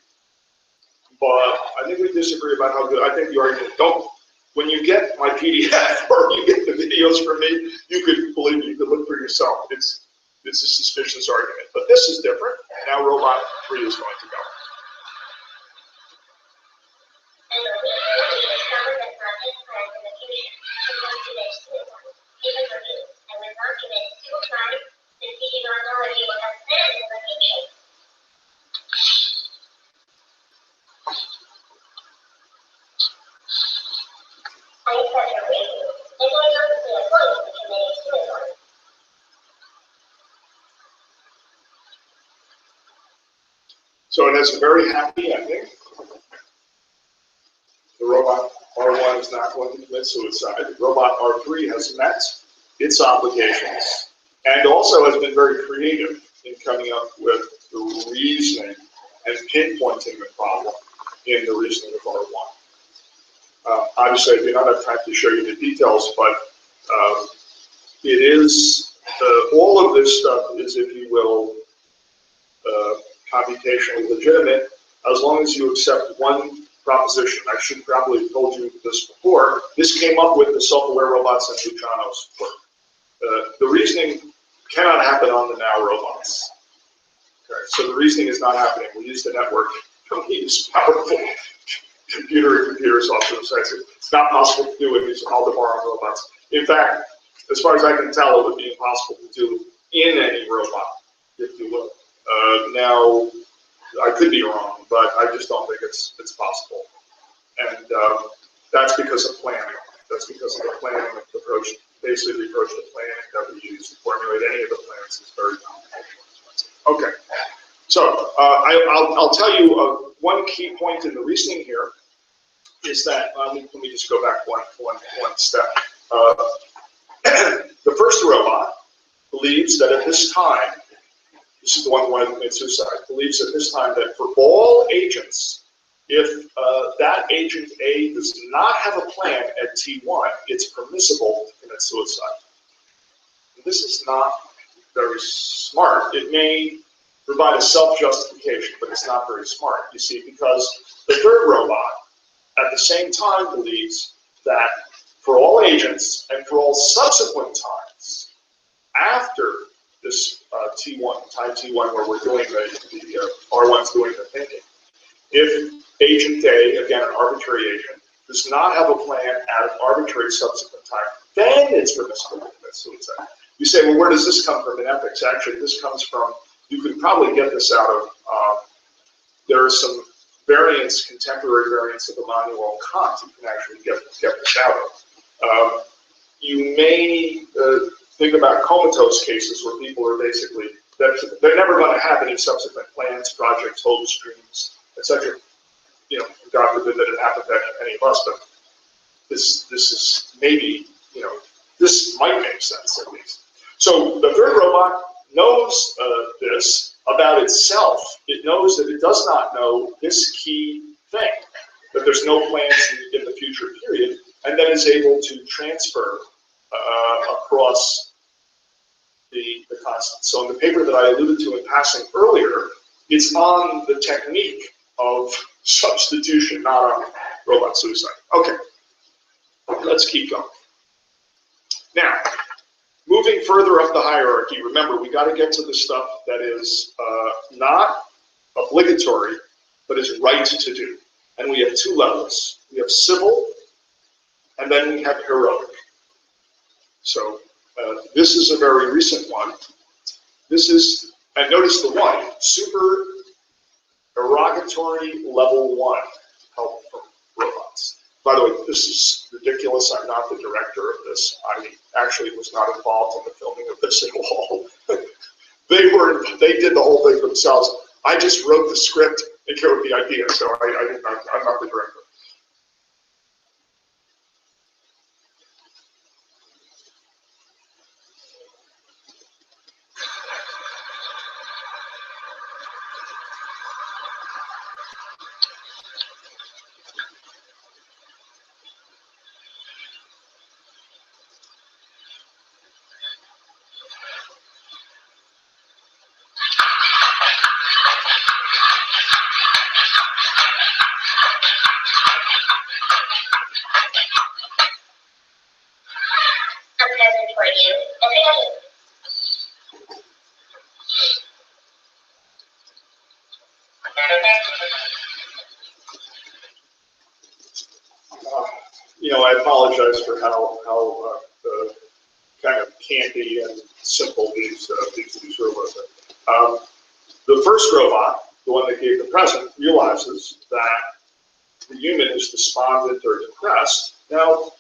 but I think we disagree about how good. I think the argument when you get my PDF or you get the videos from me, you could believe me, you could look for yourself. It's a suspicious argument, but this is different. Now robot 3 is going to go. So it has a very happy ending. The robot R1 is not going to commit suicide. Robot R3 has met its obligations and also has been very creative in coming up with the reasoning and pinpointing the problem in the reasoning of R1. Obviously, I do not have time to show you the details, but it is, all of this stuff is, if you will, computationally legitimate as long as you accept one proposition. I should probably have told you this before. This came up with the self-aware robots and Luciano's work. The reasoning cannot happen on the now robots. Okay, so the reasoning is not happening. We use the network don't need this powerful computer and computer software. It's not possible to do with these Aldebaran robots. In fact, as far as I can tell, it would be impossible to do in any robot, if you will. Now, I could be wrong, but I just don't think it's possible. And that's because of planning. That's because of the planning approach. Basically, the approach to planning that we use to formulate any of the plans is very computationally expensive. Okay, so I'll tell you one key point in the reasoning here is that, let me just go back one step. The first robot believes that at this time, this is the one who wanted to commit suicide, believes at this time that for all agents, if that agent A does not have a plan at T1, it's permissible to commit suicide. This is not very smart. It may provide a self-justification, but it's not very smart, you see, because the third robot at the same time believes that for all agents and for all subsequent times after this time T1 where we're doing the R1's doing the thinking, if agent A, again an arbitrary agent, does not have a plan at an arbitrary subsequent time, then it's permissible to commit suicide. You say, well, where does this come from in ethics? Actually, this comes from, you could probably get this out of, there are some variants, contemporary variants of Immanuel Kant you can actually get this out of. You may think about comatose cases where people are basically, they're never going to have any subsequent plans, projects, hopes, dreams, etc. You know, God forbid that it happened to any of us, but this is maybe, you know, this might make sense at least. So the third robot knows this about itself. It knows that it does not know this key thing, that there's no plans in the future period, and then is able to transfer across the constant. So in the paper that I alluded to in passing earlier, it's on the technique of substitution, not on robot suicide. Okay, let's keep going. Now, moving further up the hierarchy, remember, we got to get to the stuff that is not obligatory, but is right to do. And we have two levels. We have civil, and then we have heroic. So this is a very recent one. This is, and notice the one, supererogatory level 1 help from robots. By the way, this is ridiculous. I'm not the director of this. I actually was not involved in the filming of this at all. They did the whole thing themselves. I just wrote the script and came up with the idea, so I'm not the director. You know, I apologize for how kind of campy and simple these robots are. The first robot, the one that gave the present, realizes that the human is despondent or depressed. Now,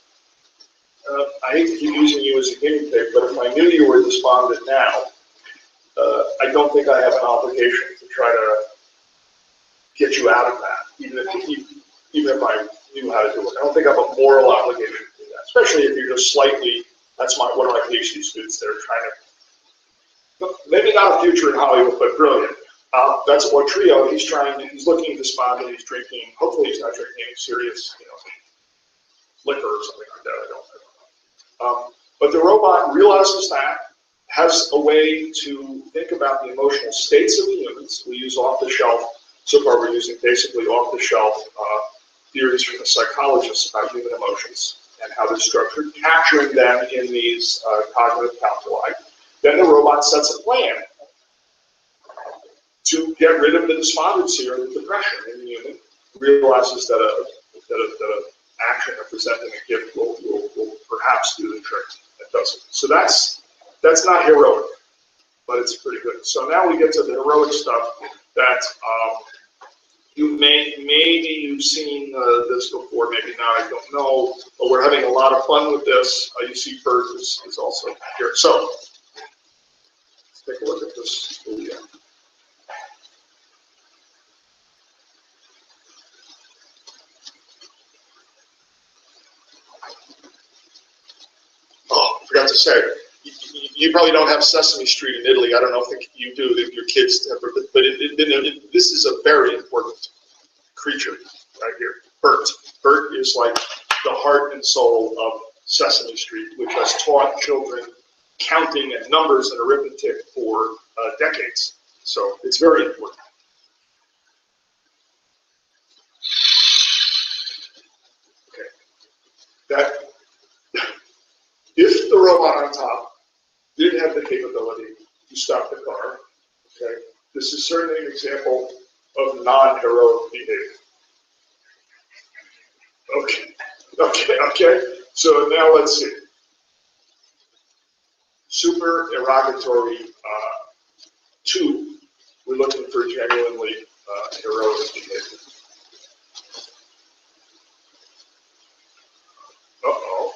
I hate to keep using you as a guinea pig, but if I knew you were despondent now, I don't think I have an obligation to try to get you out of that, even if I knew how to do it. I don't think I have a moral obligation to do that, especially if you're just slightly, that's one of my PhD students, they're trying to, maybe not a future in Hollywood, but brilliant. That's what trio, he's looking despondent, he's drinking, hopefully he's not drinking any serious, liquor or something like that, I don't know. But the robot realizes that, has a way to think about the emotional states of the humans. We use off-the-shelf, so far we're using basically off-the-shelf theories from the psychologists about human emotions and how they're structured, capturing them in these cognitive calculi. Then the robot sets a plan to get rid of the despondency or the depression in the human, realizes that a action of presenting a gift will perhaps do the trick. It doesn't. So that's not heroic, but it's pretty good. So now we get to the heroic stuff that maybe you've seen this before, maybe not, I don't know, but we're having a lot of fun with this. You see Bert is also here. So let's take a look at this. Oh, I forgot to say, you probably don't have Sesame Street in Italy. I don't know if you do, if your kids have, but this is a very important creature right here. Bert. Bert is like the heart and soul of Sesame Street, which has taught children counting and numbers and arithmetic for decades. So it's very important. Okay. That if the robot on top did have the capability to stop the car, okay, this is certainly an example of non-heroic behavior. Okay. So now let's see. Supererogatory 2, we're looking for genuinely heroic behavior. Uh-oh.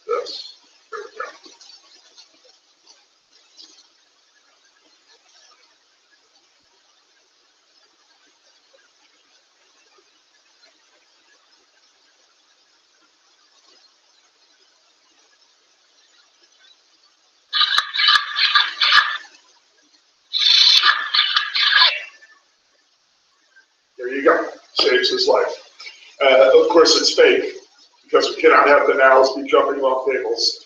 This. Here we go. There you go. Saves his life. Of course, it's fake because we cannot have the nows be jumping off tables.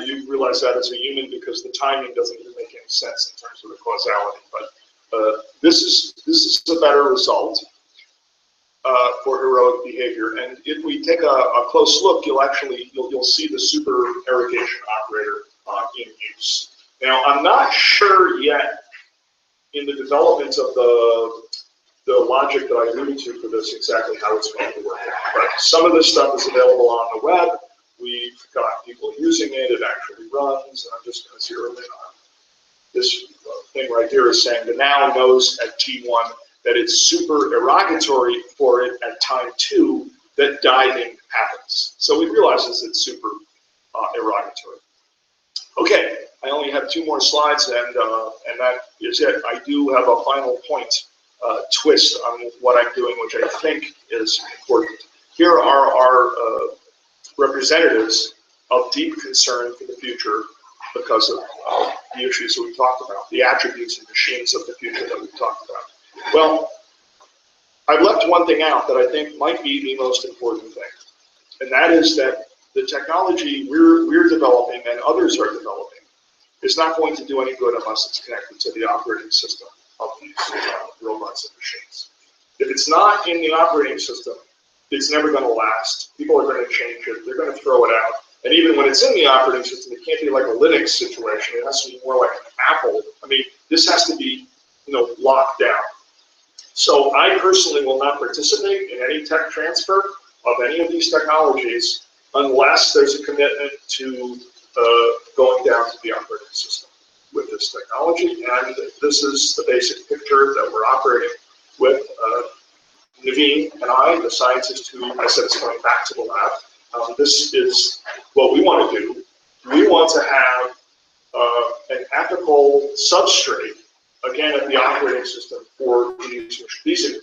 You realize that as a human because the timing doesn't even make any sense in terms of the causality. But this is a better result for heroic behavior. And if we take a close look, you'll see the supererogation operator in use. Now, I'm not sure yet in the development of the logic that I alluded to for this exactly how it's going to work out. But some of this stuff is available on the web. We've got people using it. It actually runs. And I'm just going to zero in on this thing right here is saying the now knows at T1 that it's supererogatory for it at time 2 that diving happens. So we realize it's supererogatory. Okay, I only have 2 more slides and that is it. I do have a final point twist on what I'm doing, which I think is important. Here are our representatives of deep concern for the future because of the issues that we talked about, the attributes and machines of the future that we've talked about. Well, I've left one thing out that I think might be the most important thing, and that is that the technology we're developing and others are developing is not going to do any good unless it's connected to the operating system of these robots and machines. If it's not in the operating system, it's never going to last. People are going to change it. They're going to throw it out. And even when it's in the operating system, it can't be like a Linux situation. It has to be more like an Apple. I mean, this has to be, locked down. So I personally will not participate in any tech transfer of any of these technologies unless there's a commitment to going down to the operating system with this technology. And this is the basic picture that we're operating with. Naveen and I, the scientist who I said is coming back to the lab, this is what we want to do. We want to have an ethical substrate, again, at the operating system for these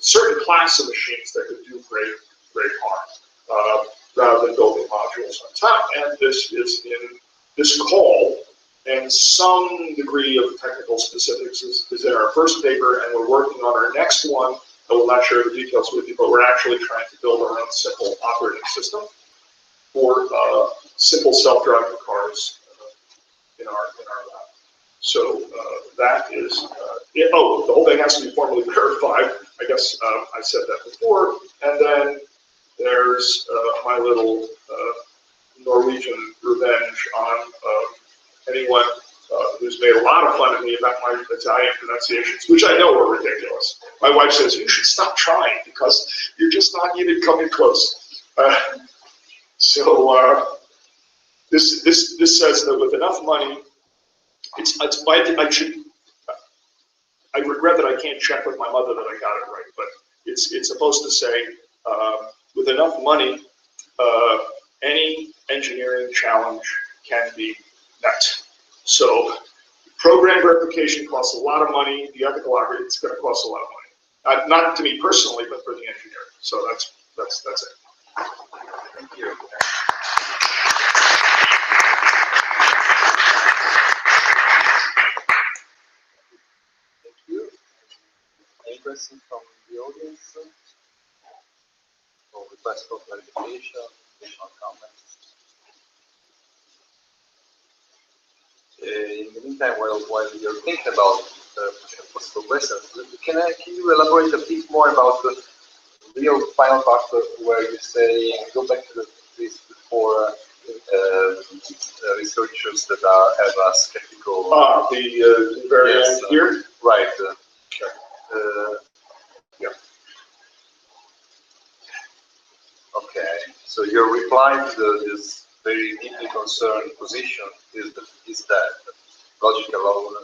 certain class of machines that could do great harm, rather than building modules on top. And this is in this call, and some degree of technical specifics is in our first paper, and we're working on our next one. I will not share the details with you, but we're actually trying to build our own simple operating system for simple self-driving cars in our lab. So that is it. Oh, the whole thing has to be formally verified. I guess I said that before. And then there's my little Norwegian revenge on anyone who's made a a lot of fun at me about my Italian pronunciations, which I know are ridiculous. My wife says, you should stop trying because you're just not even coming close. This says that with enough money, I regret that I can't check with my mother that I got it right, but it's supposed to say, with enough money, any engineering challenge can be met. So program verification costs a lot of money. The ethical algorithm, it's going to cost a lot of money. Not to me personally, but for the engineer. So that's it. Thank you. Thank you. Any questions from the audience? Or request for clarification, additional comments? In the meantime, while you're thinking about possible questions, can you elaborate a bit more about the real final part where you say, go back to this before researchers that have a skeptical... The very end here? Right. Yeah. Okay, so your reply to this very deeply concerned position is that logic alone.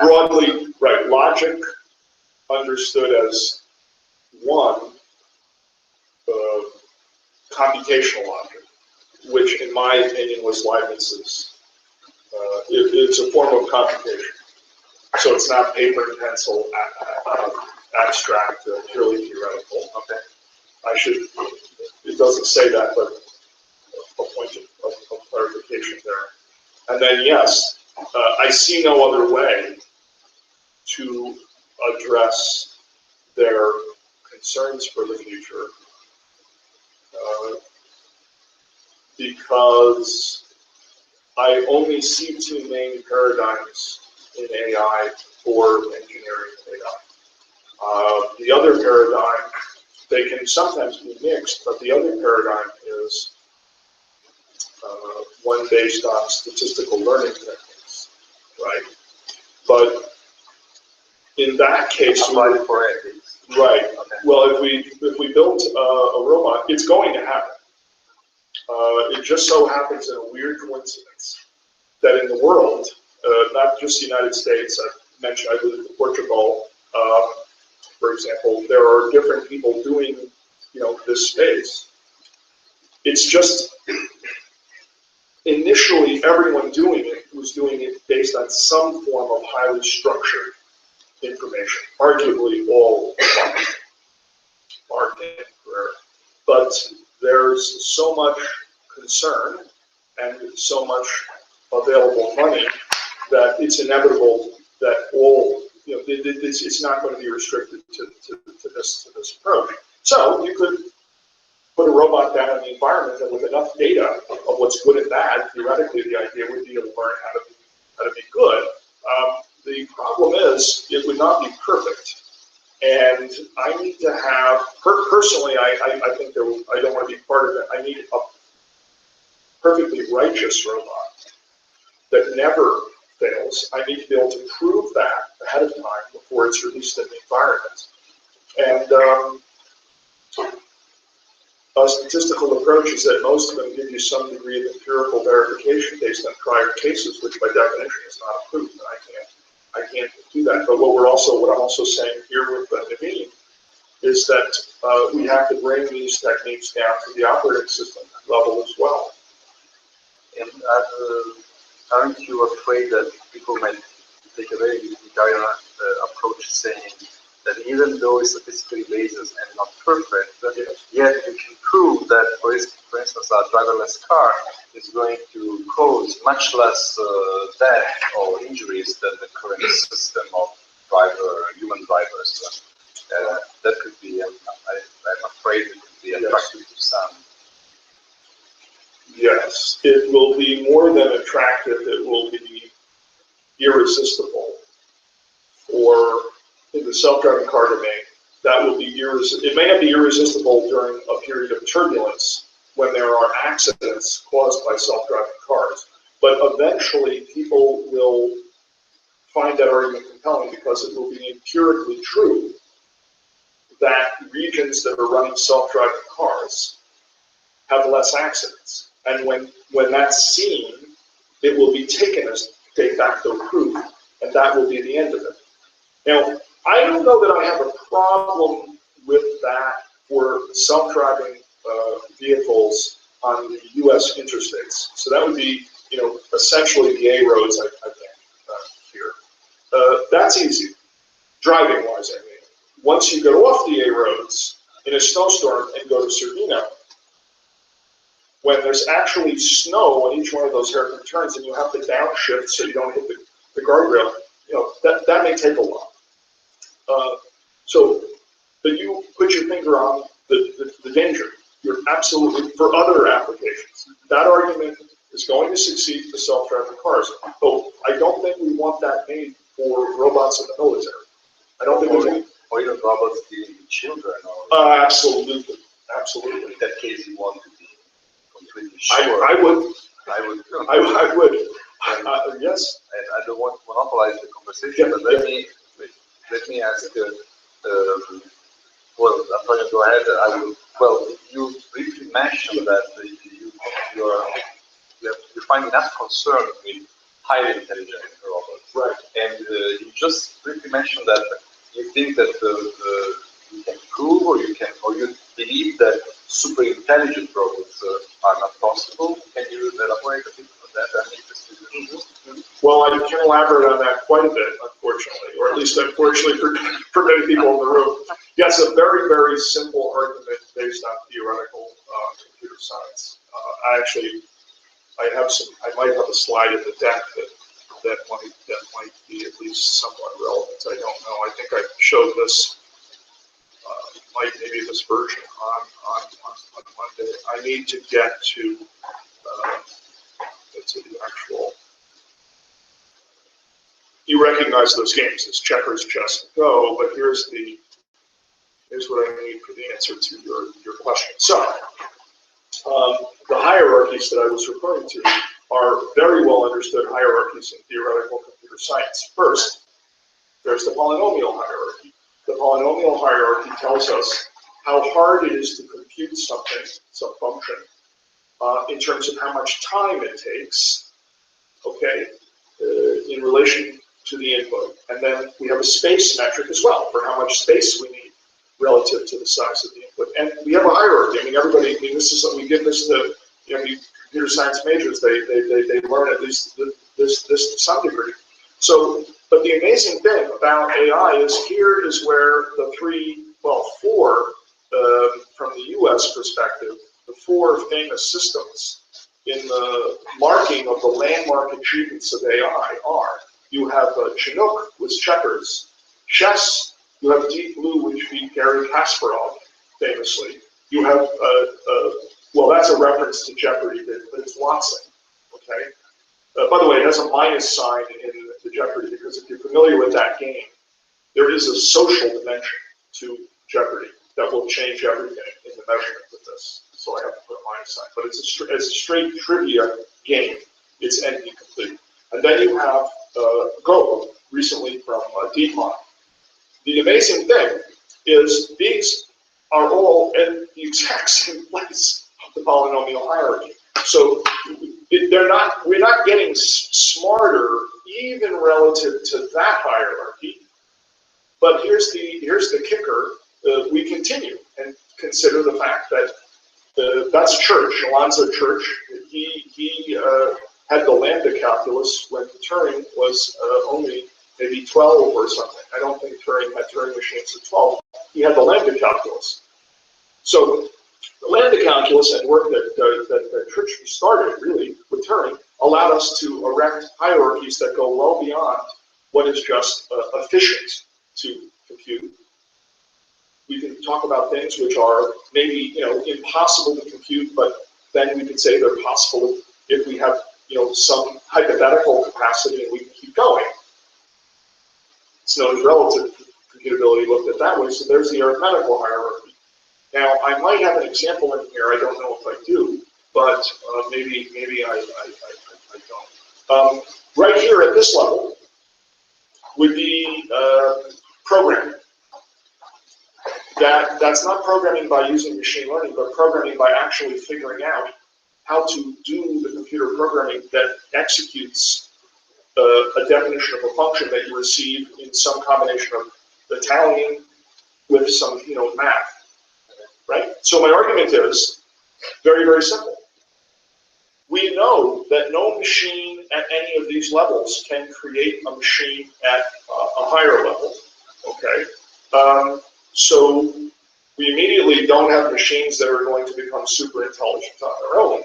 Broadly, right, logic understood as one, computational logic, which in my opinion was Leibniz's. It's a form of computation. So it's not paper and pencil, abstract, purely theoretical. Okay. It doesn't say that, but a point of clarification there. And then yes, I see no other way to address their concerns for the future because I only see two main paradigms in AI for engineering AI. The other paradigm, they can sometimes be mixed, but the other paradigm is one based on statistical learning techniques, right? But in that case, applied for ethics. Right. Okay. Well, if we built a robot, it's going to happen. It just so happens in a weird coincidence that in the world, not just the United States, I mentioned I lived in Portugal, for example, there are different people doing, this space. It's just initially everyone doing it was doing it based on some form of highly structured information, arguably all marketing, but there's so much concern and so much available money that it's inevitable that all, it's not going to be restricted to this approach. So you could put a robot down in the environment and with enough data of what's good and bad, theoretically the idea would be to learn how to be good. The problem is it would not be perfect. And I need to have, personally, I think I don't want to be part of it. I need a perfectly righteous robot that never fails. I need to be able to prove that ahead of time before it's released in the environment. And a statistical approach is that most of them give you some degree of empirical verification based on prior cases, which by definition is not approved, and I can't do that. But what I'm also saying here with Naveen is that we have to bring these techniques down to the operating system level as well. And aren't you afraid that people might take a very utilitarian approach, saying that even though it's statistically based and not perfect, yet you can prove that, for instance, a driverless car is going to cause much less death or injuries than the current system of human drivers. That could be, I'm afraid, it could be attractive to some. Yes, it will be more than attractive. It will be irresistible. Or in the self-driving car domain, that will be it may not be irresistible during a period of turbulence when there are accidents caused by self-driving cars, but eventually people will find that argument compelling because it will be empirically true that regions that are running self-driving cars have less accidents. And when that's seen, it will be taken as de facto proof, and that will be the end of it. Now, I don't know that I have a problem with that for self-driving vehicles on the U.S. interstates. So that would be, essentially the A roads, I think, here. That's easy, driving-wise, I mean. Once you get off the A roads in a snowstorm and go to Cervino, when there's actually snow on each one of those hairpin turns and you have to downshift so you don't hit the guardrail, that may take a while. But you put your finger on the danger. You're absolutely, for other applications, that argument is going to succeed for self-driving cars. But I don't think we want that made for robots in the military. I don't think we want. Or even robots dealing with children. Or Absolutely. Absolutely. in that case, you want to be completely sure. I would. I would. I would. Yes. And I don't want to monopolize the conversation, but let me ask. Well, Antonio, go ahead. You briefly mentioned that you find enough concern with highly intelligent robots, right? And you just briefly mentioned that you think that you can prove, or you believe that super intelligent robots are not possible. Can you elaborate a bit on that? I'm interested in. Well, I can elaborate on that quite a bit, unfortunately, or at least unfortunately for many people in the room. Yes, a very, very simple argument based on theoretical computer science. I might have a slide in the deck that might be at least somewhat relevant. I don't know. I think I showed this, maybe this version on Monday. I need to get to the actual. You recognize those games as checkers, chess, and go, but here's what I need for the answer to your question. So, the hierarchies that I was referring to are very well understood hierarchies in theoretical computer science. First, there's the polynomial hierarchy. The polynomial hierarchy tells us how hard it is to compute something, some function, in terms of how much time it takes, okay, in relation to the input. And then we have a space metric as well for how much space we need relative to the size of the input. And we have a hierarchy. This is something we give this to, computer science majors. They learn at least this to some degree. So, but the amazing thing about AI is here is where four, from the US perspective, the four famous systems in the marking of the landmark achievements of AI are. You have Chinook with checkers, chess. You have Deep Blue, which beat Garry Kasparov famously. You have, that's a reference to Jeopardy, but it's Watson, okay? By the way, it has a minus sign in the Jeopardy because if you're familiar with that game, there is a social dimension to Jeopardy that will change everything in the measurement of this. So I have to put a minus sign. But it's a straight trivia game. It's NP complete. And then you have Go, recently from DeepMind. The amazing thing is these are all in the exact same place of the polynomial hierarchy. So we're not getting smarter even relative to that hierarchy. But here's the kicker. We continue and consider the fact that that's Church, Alonzo Church. He had the lambda calculus when Turing was only maybe 12 or something. I don't think Turing had Turing machines at 12. He had the lambda calculus. So the lambda calculus and work that Church started really with Turing allowed us to erect hierarchies that go well beyond what is just efficient to compute. We can talk about things which are maybe impossible to compute, but then we can say they're possible if we have some hypothetical capacity and we can keep going. It's known as relative computability looked at that way. So there's the arithmetical hierarchy. Now I might have an example in here. I don't know if I do, but maybe I don't. Right here at this level, would be programming. That's not programming by using machine learning, but programming by actually figuring out how to do the computer programming that executes a definition of a function that you receive in some combination of Italian with some, math, right? So my argument is very, very simple. We know that no machine at any of these levels can create a machine at a higher level, okay? So we immediately don't have machines that are going to become super intelligent on their own.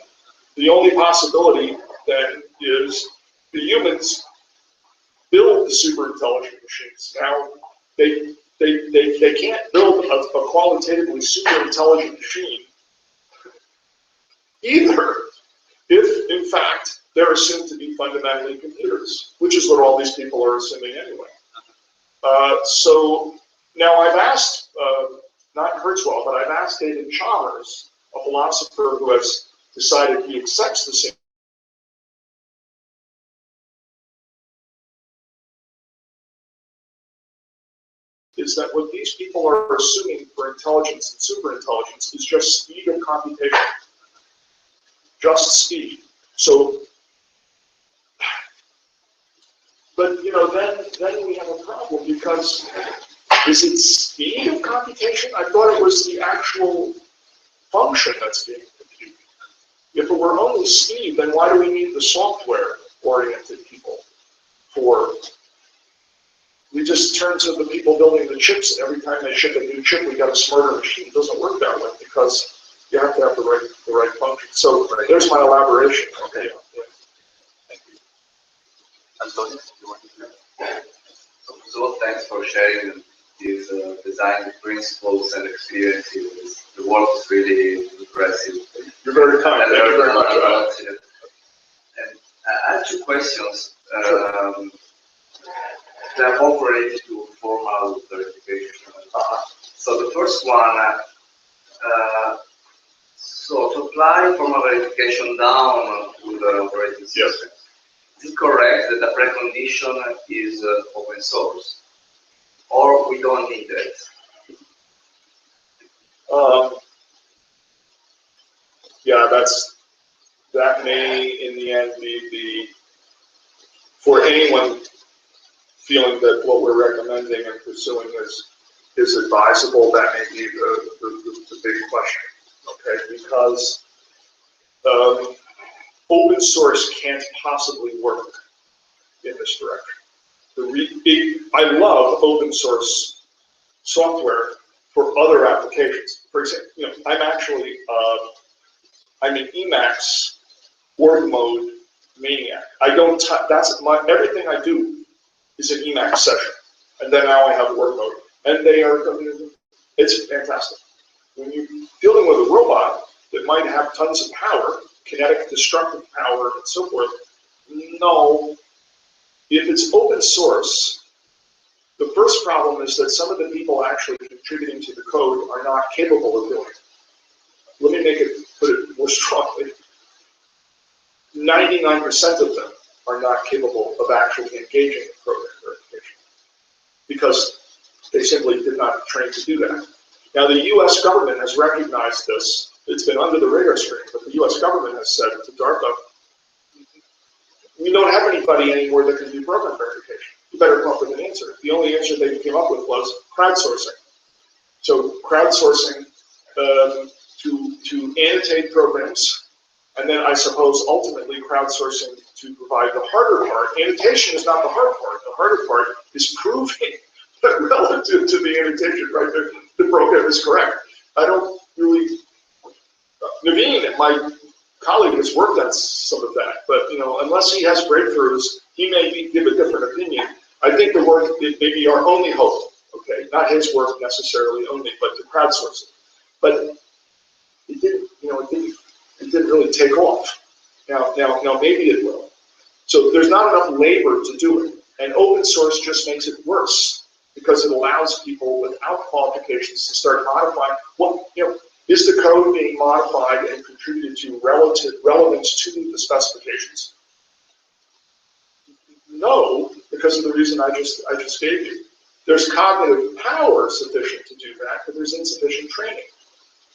The only possibility then is the humans build the super intelligent machines. Now, they can't build a qualitatively super intelligent machine either if, in fact, they're assumed to be fundamentally computers, which is what all these people are assuming anyway. So now I've asked, not Kurzweil, but I've asked David Chalmers, a philosopher who has decided he accepts the same. Is that what these people are assuming for intelligence and superintelligence is just speed of computation. Just speed. So, but then we have a problem because is it speed of computation? I thought it was the actual function that's being computed. If it were only speed, then why do we need the software-oriented people for? We just turn to the people building the chips, and every time they ship a new chip, we got a smarter machine. It doesn't work that way because you have to have the right function. So there's my elaboration. Okay. Yeah. Thank you. Antonio, you want to So thanks for sharing these design principles and experiences. The work is really impressive. You're very kind. Thank you very much. And I have two questions. They are both related to formal verification. So the first one, so to apply formal verification down to the operating system, is it correct that the precondition is open source? Or we don't need it? Yeah, that may in the end be for anyone feeling that what we're recommending and pursuing is advisable. That may be the big question, okay? Because open source can't possibly work in this direction. I love open source software for other applications. For example, I'm an Emacs work mode maniac. I don't. Everything I do is an Emacs session, and then now I have work mode, and it's fantastic. When you're dealing with a robot that might have tons of power, kinetic, destructive power, and so forth, no. If it's open source, the first problem is that some of the people actually contributing to the code are not capable of doing it. Let me put it more strongly. 99% of them are not capable of actually engaging in program verification because they simply did not train to do that. Now, the U.S. government has recognized this. It's been under the radar screen, but the U.S. government has said to DARPA, we don't have anybody anymore that can do program verification. You better come up with an answer. The only answer they came up with was crowdsourcing. So crowdsourcing to annotate programs, and then I suppose ultimately crowdsourcing to provide the harder part. Annotation is not the hard part. The harder part is proving that relative to the annotation, right, the program is correct. I don't really, Naveen, my colleague, has worked on some of that, but unless he has breakthroughs, he may give a different opinion. I think the work may be our only hope, okay? Not his work necessarily only, but to crowdsource it. But it didn't, it didn't really take off. Now maybe it will. So there's not enough labor to do it, and open source just makes it worse because it allows people without qualifications to start modifying. Is the code being modified and contributed to relevance to the specifications? No, because of the reason I just gave you. There's cognitive power sufficient to do that, but there's insufficient training.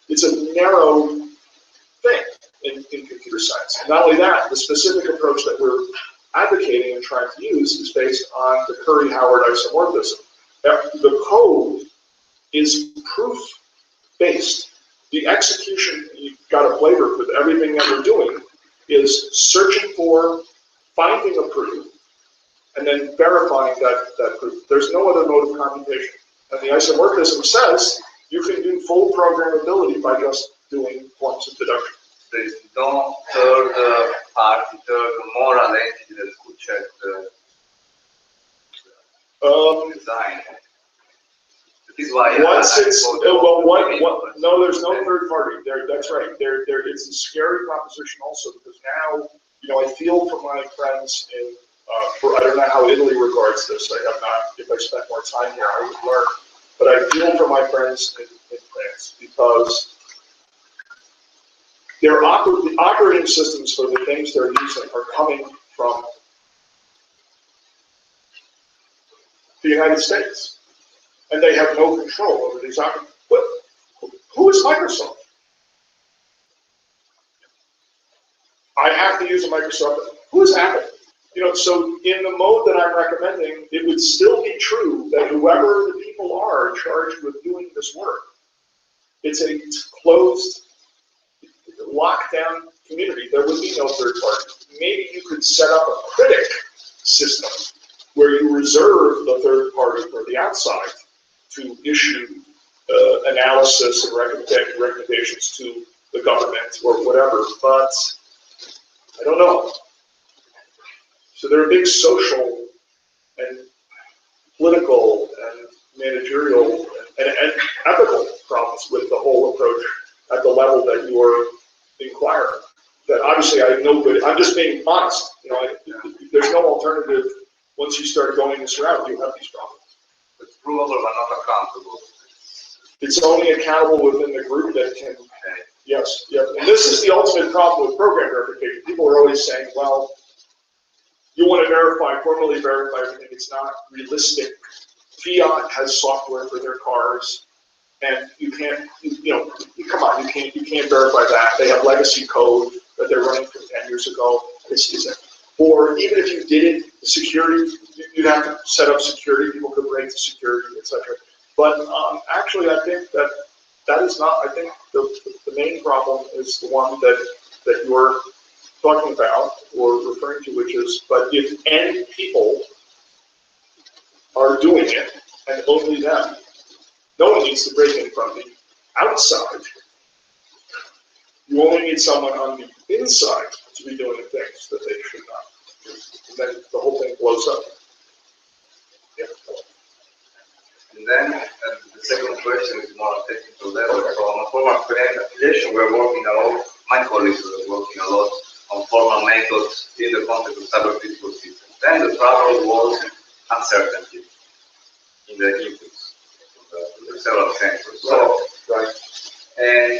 It's a narrow thing in computer science. And not only that, the specific approach that we're advocating and trying to use is based on the Curry-Howard isomorphism. The code is proof-based. The execution, you've got a flavor with everything that we're doing, is searching for, finding a proof, and then verifying that proof. There's no other mode of computation. And the isomorphism says you can do full programmability by just doing forms of deduction. There is no third party, third moral entity that could check the design. That is why once it's no, there's no third party. That's right. It's a scary proposition also, because now, I feel for my friends in I don't know how Italy regards this. I have not. If I spent more time here, I would learn. But I feel for my friends in France, because the operating systems for the things they're using are coming from the United States, and they have no control over these operating. Who is Microsoft? I have to use a Microsoft. Who is Apple? So in the mode that I'm recommending, it would still be true that whoever the people are charged with doing this work, it's a closed, lockdown community. There would be no third party. Maybe you could set up a critic system where you reserve the third party for the outside to issue analysis and recommendations to the government or whatever, but I don't know. So there are big social and political and managerial and ethical problems with the whole approach at the level that you're inquiring. That obviously I have no good, I'm just being honest. There's no alternative. Once you start going this route, you have these problems. It's provable but not accountable. It's only accountable within the group that can. Yes, yeah. And this is the ultimate problem with program verification. People are always saying, well, you want to verify, formally verify everything. It's not realistic. Fiat has software for their cars, and you can't, come on, you can't verify that. They have legacy code that they're running from 10 years ago. Or even if you did it, security, you'd have to set up security. People could break the security, etc. But actually, I think that is not. I think the main problem is the one that you're talking about or referring to, which is, but if n people are doing it, and only them, no one needs to break in from the outside. You only need someone on the inside to be doing things that they should not. And then the whole thing blows up. Yeah. And then the second question is more technical level. From a formal affiliation, we're working a lot, my colleagues are working a lot on formal methods in the context of cyber-physical systems. Then the trouble was uncertainty in the inputs, the several sensors. So, right. And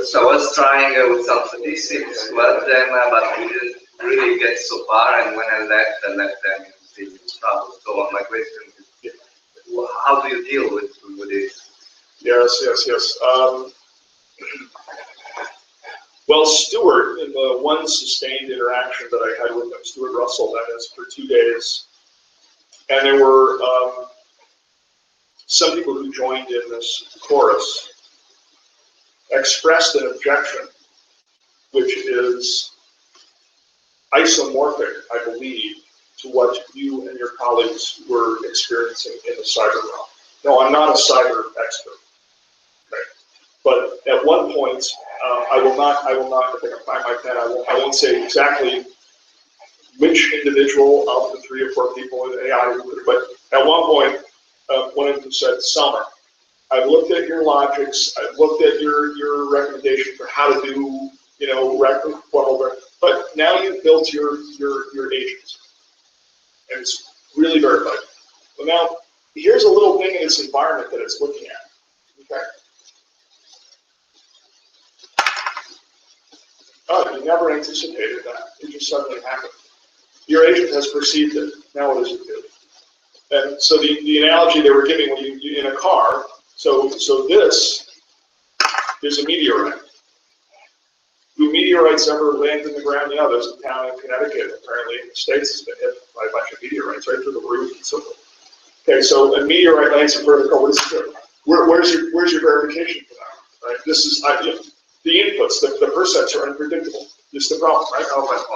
so I was trying with some statistics to help them, but we didn't really get so far. And when I left them in trouble. So my question is, how do you deal with this? Yes. Well, Stuart, in the one sustained interaction that I had with him, Stuart Russell, that is for 2 days, and there were some people who joined in this chorus expressed an objection, which is isomorphic, I believe, to what you and your colleagues were experiencing in the cyber realm. No, I'm not a cyber expert, okay? But at one point, I will not, if I can find my pen, I won't say exactly which individual of the 3 or 4 people in AI, but at one point, one of them said, Summer, I've looked at your logics, I've looked at your recommendation for how to do, but now you've built your agents. And it's really verified. Well, now, here's a little thing in its environment that it's looking at. Okay. Oh, you never anticipated that. It just suddenly happened. Your agent has perceived it. Now what does it do? And so the analogy they were giving when you in a car, so this is a meteorite. Do meteorites ever land in the ground? Yeah, there's a town in Connecticut, apparently in the States, has been hit by a bunch of meteorites right through the roof and so forth. Okay, so a meteorite lands in front of the car. What does it do? Where's your verification for that? Right? This is the inputs, the percepts are unpredictable. This is the problem, right?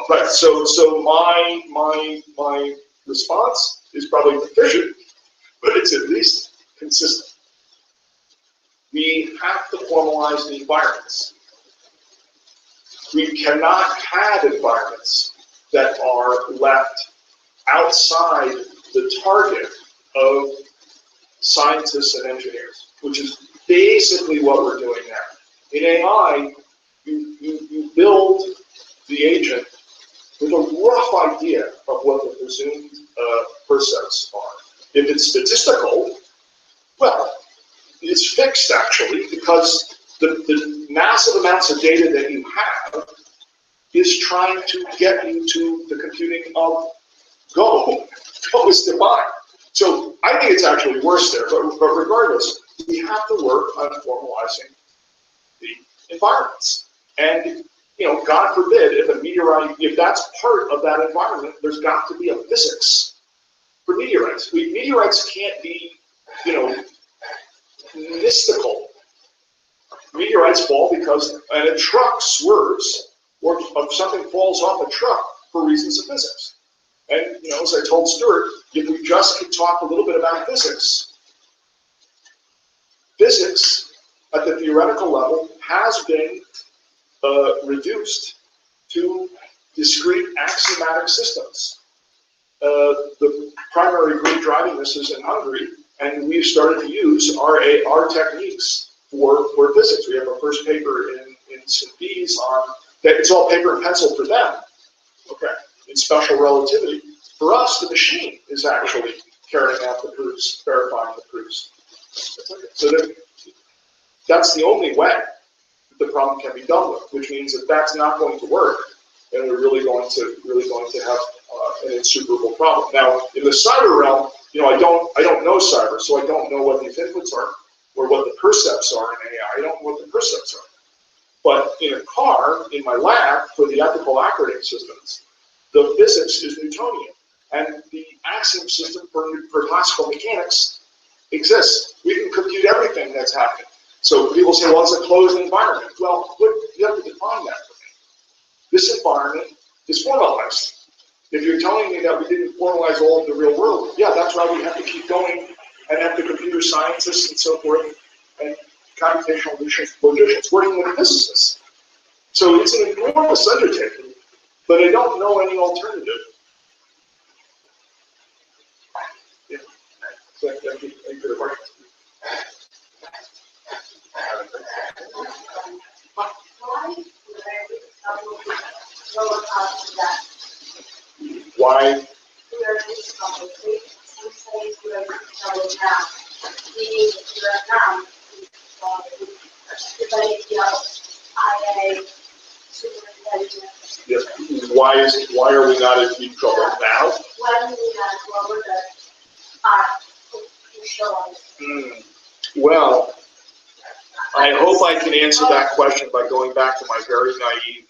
Right. So my response is probably deficient, but it's at least consistent. We have to formalize the environments. We cannot have environments that are left outside the target of scientists and engineers, which is basically what we're doing now. In AI, you build the agent with a rough idea of what the presumed percepts are. If it's statistical, well, it's fixed actually, because the massive amounts of data that you have is trying to get you to the computing of Go. Go is divine. So I think it's actually worse there, but regardless, we have to work on formalizing the environments. And God forbid, if a meteorite, if that's part of that environment, there's got to be a physics for meteorites. Meteorites can't be, mystical. Meteorites fall because a truck swerves, or something falls off a truck for reasons of physics. And as I told Stuart, if we just could talk a little bit about physics at the theoretical level has been reduced to discrete axiomatic systems. The primary group driving this is in Hungary, and we've started to use our techniques for physics. We have our first paper in St. Bees on that. It's all paper and pencil for them. Okay, in special relativity. For us, the machine is actually carrying out the proofs, verifying the proofs. So that's the only way the problem can be dealt with, which means that that's not going to work, and we're really going to have an insuperable problem. Now, in the cyber realm, I don't know cyber, so I don't know what these inputs are or what the percepts are in AI. I don't know what the percepts are. But in a car, in my lab for the ethical operating systems, the physics is Newtonian, and the axiom system for classical mechanics exists. We can compute everything that's happening. So people say, well, it's a closed environment. Well, you have to define that for me. This environment is formalized. If you're telling me that we didn't formalize all of the real world, yeah, that's why we have to keep going and have the computer scientists and so forth and computational logicians working with physicists. So it's an enormous undertaking, but I don't know any alternative. Yeah. Thank you for the question. Why? Yes. Why are we not in deep trouble now? Well, I hope I can answer that question by going back to my very naive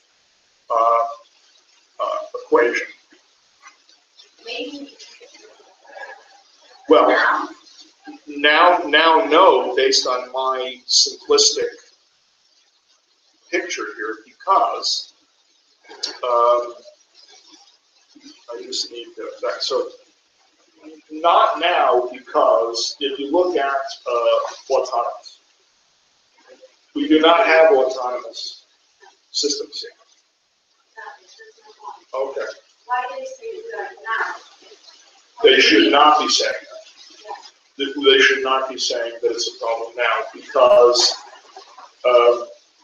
equation. Well, now no, based on my simplistic picture here, because I just need that. So not now, because if you look at autonomous, we do not have autonomous systems here. Okay. Why do they say that now? They should not be saying that. They should not be saying that it's a problem now, because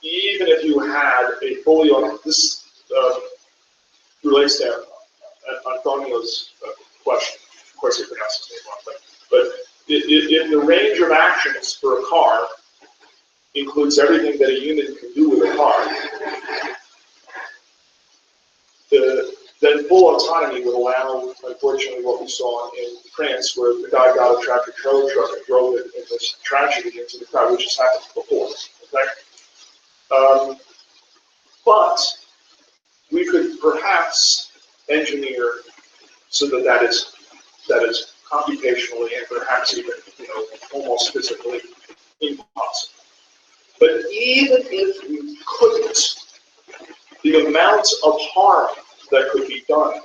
even if you had a fully autonomous, this relates to Antonio's question. Of course, he pronounced his name wrong, but if the range of actions for a car includes everything that a human can do with a car, then full autonomy would allow, unfortunately, what we saw in France, where the guy got a tractor trailer truck and drove it in this tragedy into the crowd, which has happened before. Okay? But we could perhaps engineer so that that is computationally and perhaps even, almost physically impossible. But even if we couldn't, the amount of harm that could be done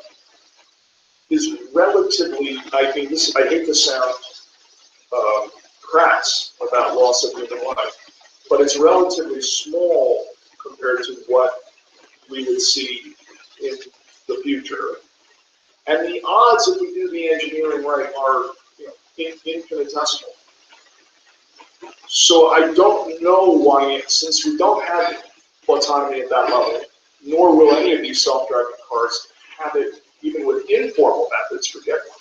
is relatively, I hate to sound crass about loss of human life, but it's relatively small compared to what we would see in the future. And the odds, if we do the engineering right, are infinitesimal. So I don't know why, since we don't have autonomy at that level, nor will any of these self-driving cars have it even with informal methods, forget one.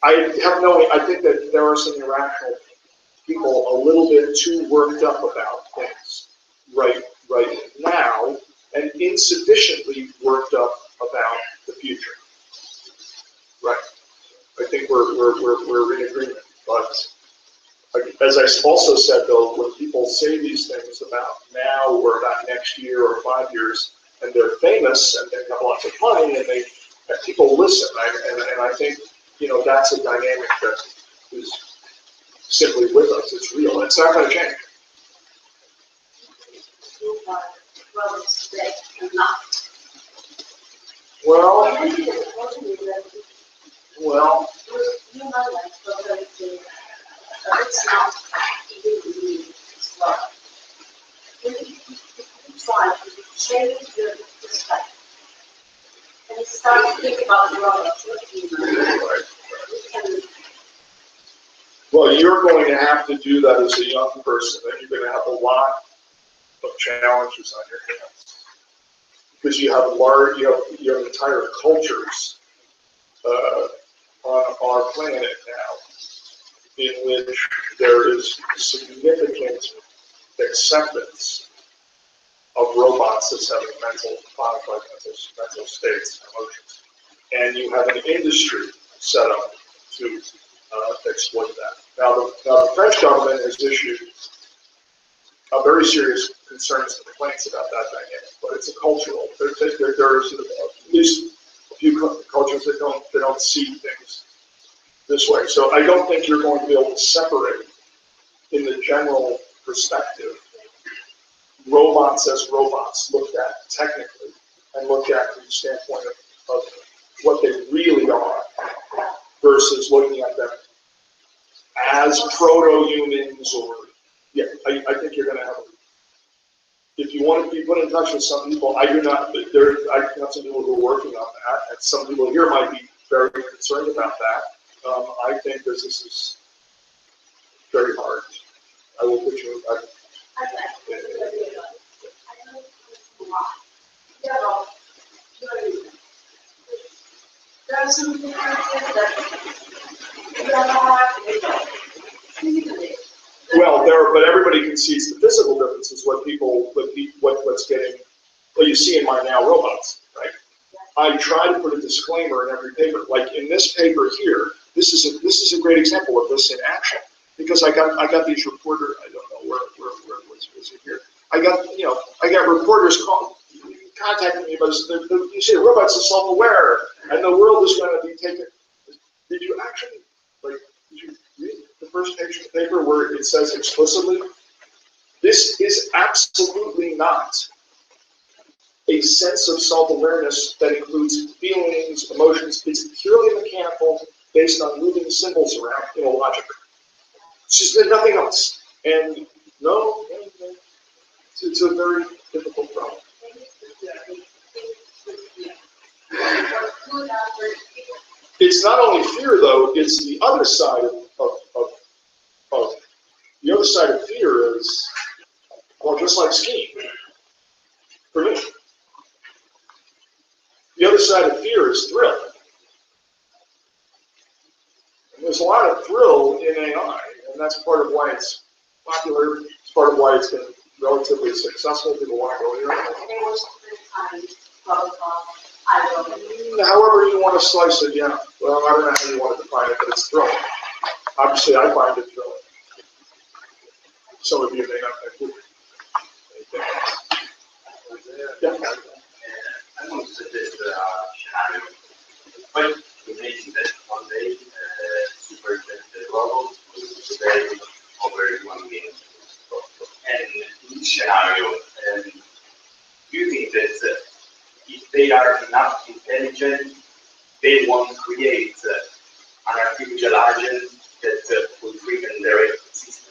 I think that there are some irrational people a little bit too worked up about things right now, and insufficiently worked up about the future. Right. I think we're in agreement. But as I also said, though, when people say these things about now or about next year or 5 years, and they're famous and they have lots of money and people listen, and I think that's a dynamic that is simply with us. It's real. It's not going to change. Well, it's not even as well. If you try to change your perspective and start to think about the world as well, you're going to have to do that as a young person, and you're going to have a lot of challenges on your hands because you have entire cultures on our planet now in which there is significant acceptance of robots as having modified mental states and emotions. And you have an industry set up to exploit that. Now the French government has issued very serious concerns and complaints about that dynamic, but it's a cultural. There's at least a few cultures that don't see things this way. So I don't think you're going to be able to separate, in the general perspective, robots as robots looked at technically and looked at from the standpoint of what they really are versus looking at them as proto-humans or, I think you're going to have, if you want to be put in touch with some people, I have some people who are working on that, and some people here might be very concerned about that. I think this is very hard. I will put you in. There are some differences but everybody concedes the physical differences. What you see in my now robots, right? I try to put a disclaimer in every paper. Like in this paper here, this is a great example of this in action because I got these reporters. I don't know where was it here. I got reporters contacting me about you see the robots are self-aware and the world is going to be taken. Did you actually did you read the first page of the paper where it says explicitly, this is absolutely not a sense of self-awareness that includes feelings, emotions. It's purely mechanical, based on moving symbols around in a logic. It's just nothing else. And no, it's a very difficult problem. It's not only fear, though, it's the other side of the other side of fear is, well, just like skiing, for me. The other side of fear is thrill. And there's a lot of thrill in AI, and that's part of why it's popular. It's part of why it's been relatively successful. People want to go here. There was a time protocol, I will. However you want to slice it, yeah. Well, I don't know how you want to define it, but it's thrilling. Obviously, I find it thrilling. Some of you may not think it. Yeah. I want to suggest a scenario. Quite amazing that one day super robot will survey over human beings. And in this scenario, do you think that if they are enough intelligent, they won't create an artificial agent that will threaten their existence?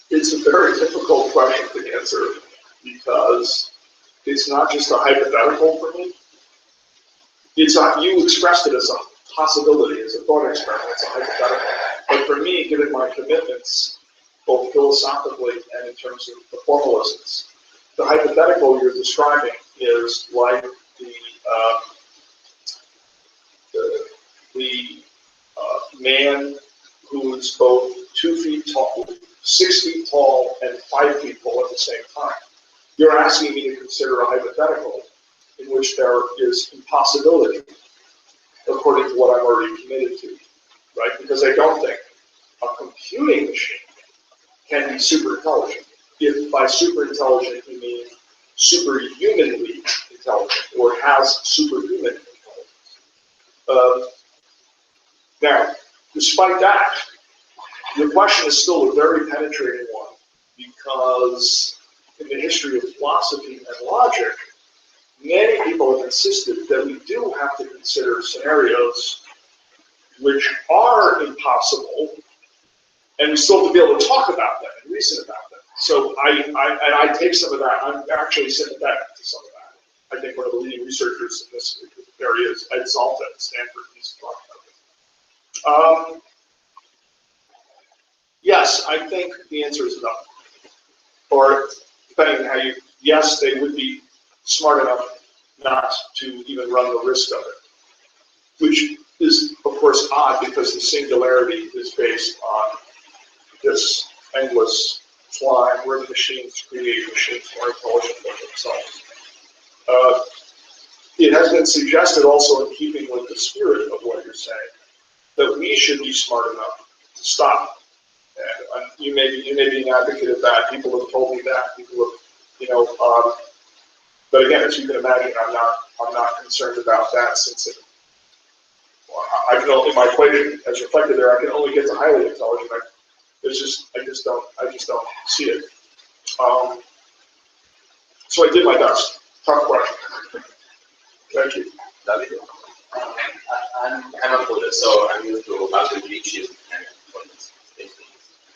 It's a very difficult question to answer because it's not just a hypothetical for me. You expressed it as a possibility, as a thought experiment, as a hypothetical. But for me, given my commitments, both philosophically and in terms of the formalisms, the hypothetical you're describing is like the man who is both 2 feet tall, 6 feet tall, and 5 feet tall at the same time. You're asking me to consider a hypothetical in which there is impossibility, according to what I'm already committed to, right? Because I don't think a computing machine can be super intelligent. If by super intelligent you mean superhumanly intelligent or has superhuman intelligence. Now, despite that, your question is still a very penetrating one because in the history of philosophy and logic, many people have insisted that we do have to consider scenarios which are impossible, and we still have to be able to talk about them and reason about them. So I take some of that. I'm actually sympathetic to some of that. I think one of the leading researchers in this area is Ed Zalta at Stanford. He's talking about it. Yes, I think the answer is no. Or depending on how you, yes, they would be smart enough not to even run the risk of it, which is, of course, odd because the singularity is based on this endless flying where the machines create machines more intelligent than themselves. It has been suggested also in keeping with the spirit of what you're saying that we should be smart enough to stop. And you may be an advocate of that. People have told me that. People have, but again, as you can imagine, I'm not concerned about that since I can only, in my equation as reflected there, I can only get to highly intelligent. I just don't see it. So I did my best. Tough question. Thank you. David? I'm a coder, so I'm used to multiple glitches and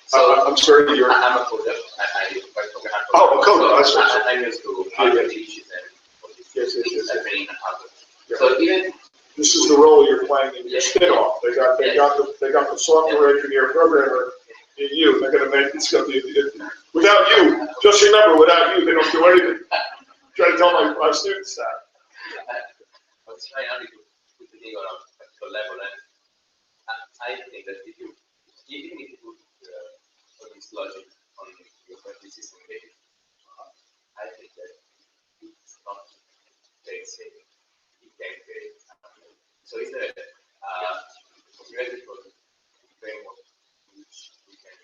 so I'm sorry, you're. I'm a coder. Oh, a coder. So I'm used to multiple glitches and yes. So even this is the role you're playing in your spin-off. They got the software engineer programmer in you. They're going to make it's going to be without you. Just remember, without you, they don't do anything. Try to tell my students that. I was trying only to put the thing on a particular level, and I think that if you even if you put all this logic on your operating system, I think that it's not very safe. It can create. So is there a theoretical framework in which we can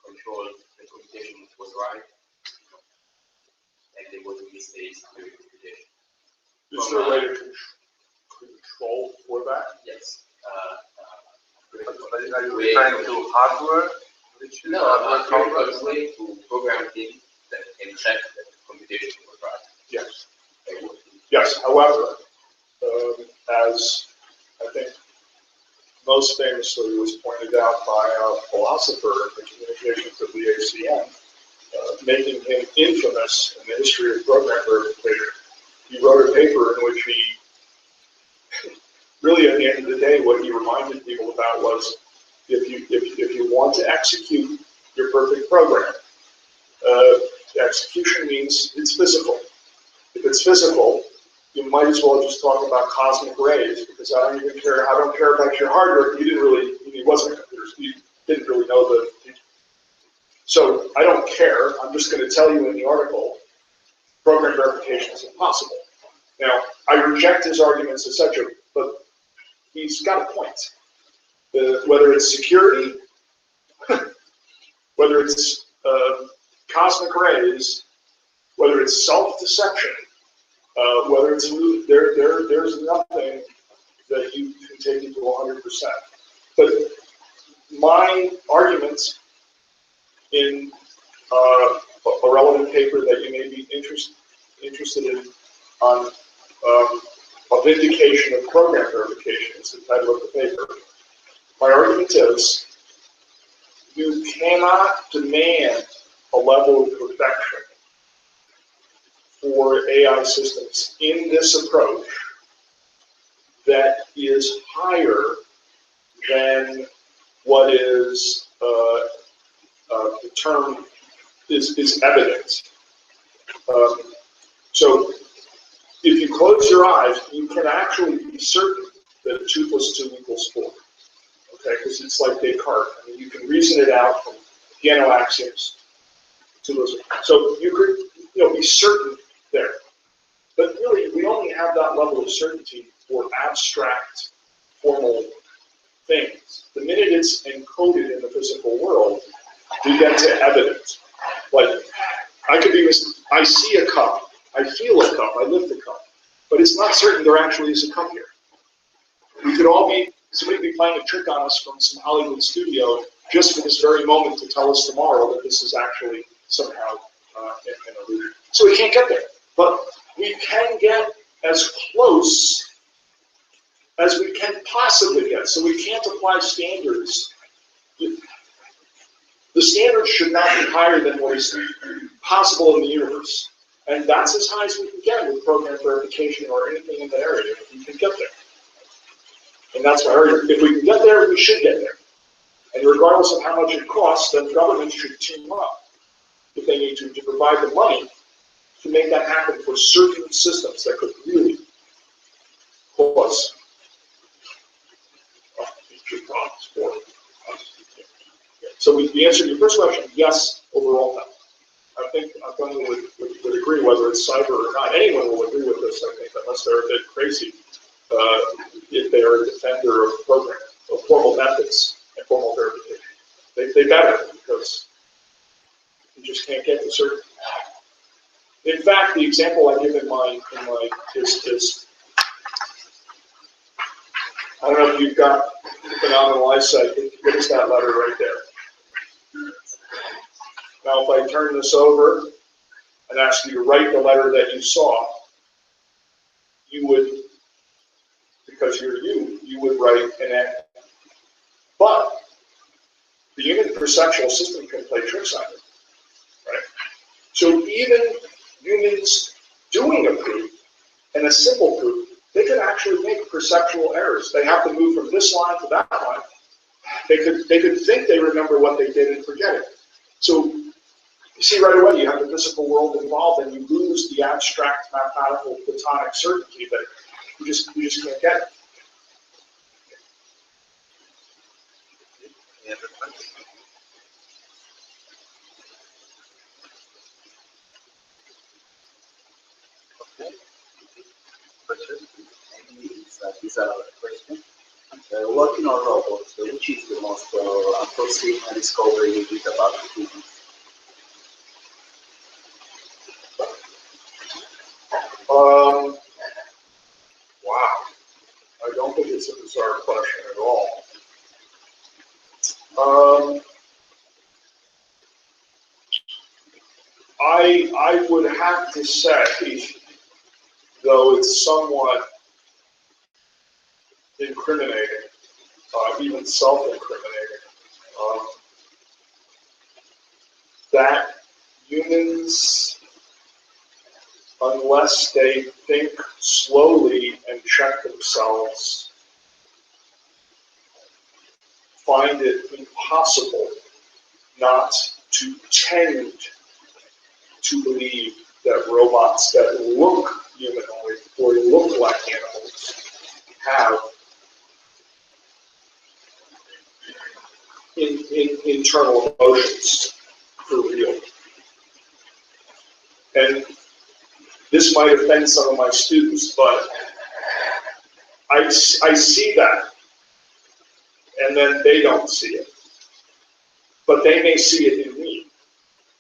control the computation was right, and there was mistakes during the computation? Is there a way to control for that? Yes. Are you referring to hardware? No, a way to program things that can check that the computation was right. Yes. Yes. However, as I think most famously was pointed out by a philosopher in the communications of the ACM, making him infamous in the history of program verification. He wrote a paper in which he, really at the end of the day, what he reminded people about was, if you want to execute your perfect program, execution means it's physical. If it's physical, you might as well just talk about cosmic rays, because I don't care about your hardware. He wasn't a computer, he didn't really know So I don't care. I'm just going to tell you in the article, program verification is impossible. Now, I reject his arguments, etc., but he's got a point. Whether it's security, whether it's cosmic rays, whether it's self-deception, whether it's there's nothing that you can take into 100%. But my arguments in a relevant paper that you may be interested in on a vindication of program verification is the title of the paper. My argument is you cannot demand a level of perfection for AI systems in this approach that is higher than what is the term is evident. So if you close your eyes, you can actually be certain that 2 + 2 = 4. Okay, because it's like Descartes. I mean, you can reason it out from piano axioms to those. So you could, be certain there. But really, we only have that level of certainty for abstract, formal things. The minute it's encoded in the physical world, we get to evidence. Like, I see a cup, I feel a cup, I lift a cup, but it's not certain there actually is a cup here. We could all be, somebody could be playing a trick on us from some Hollywood studio just for this very moment to tell us tomorrow that this is actually somehow an illusion. So we can't get there. But we can get as close as we can possibly get. So we can't apply standards. The standards should not be higher than what is possible in the universe. And that's as high as we can get with program verification or anything in that area. We can get there. And that's my argument. If we can get there, we should get there. And regardless of how much it costs, then governments should team up if they need to provide the money to make that happen for certain systems that could really cause future problems for us. So the answer to your first question, yes, overall no. I think someone would agree, whether it's cyber or not. Anyone will agree with this, I think, unless they're a bit crazy, if they are a defender of programs, of formal methods and formal verification. They better, because you just can't get to certain. In fact, the example I give in my is I don't know if you've got phenomenal eyesight. What is that letter right there? Now, if I turn this over and ask you to write the letter that you saw, you would, because you're you would write an N. But the human perceptual system can play tricks on it, right? So even humans doing a proof, and a simple proof, they could actually make perceptual errors. They have to move from this line to that line. They could think they remember what they did and forget it. So you see right away you have the physical world involved, and you lose the abstract mathematical platonic certainty that you just can't get it. These are questions. Working on robots, which is the most unforeseen discovery you did about humans? Wow. I don't think it's a bizarre question at all. I would have to say, though it's somewhat incriminating, even self-incriminating, that humans, unless they think slowly and check themselves, find it impossible not to tend to believe that robots that look humanoid or look like animals have internal emotions. this might offend some of my students, but I see that, and then they don't see it. But they may see it in me,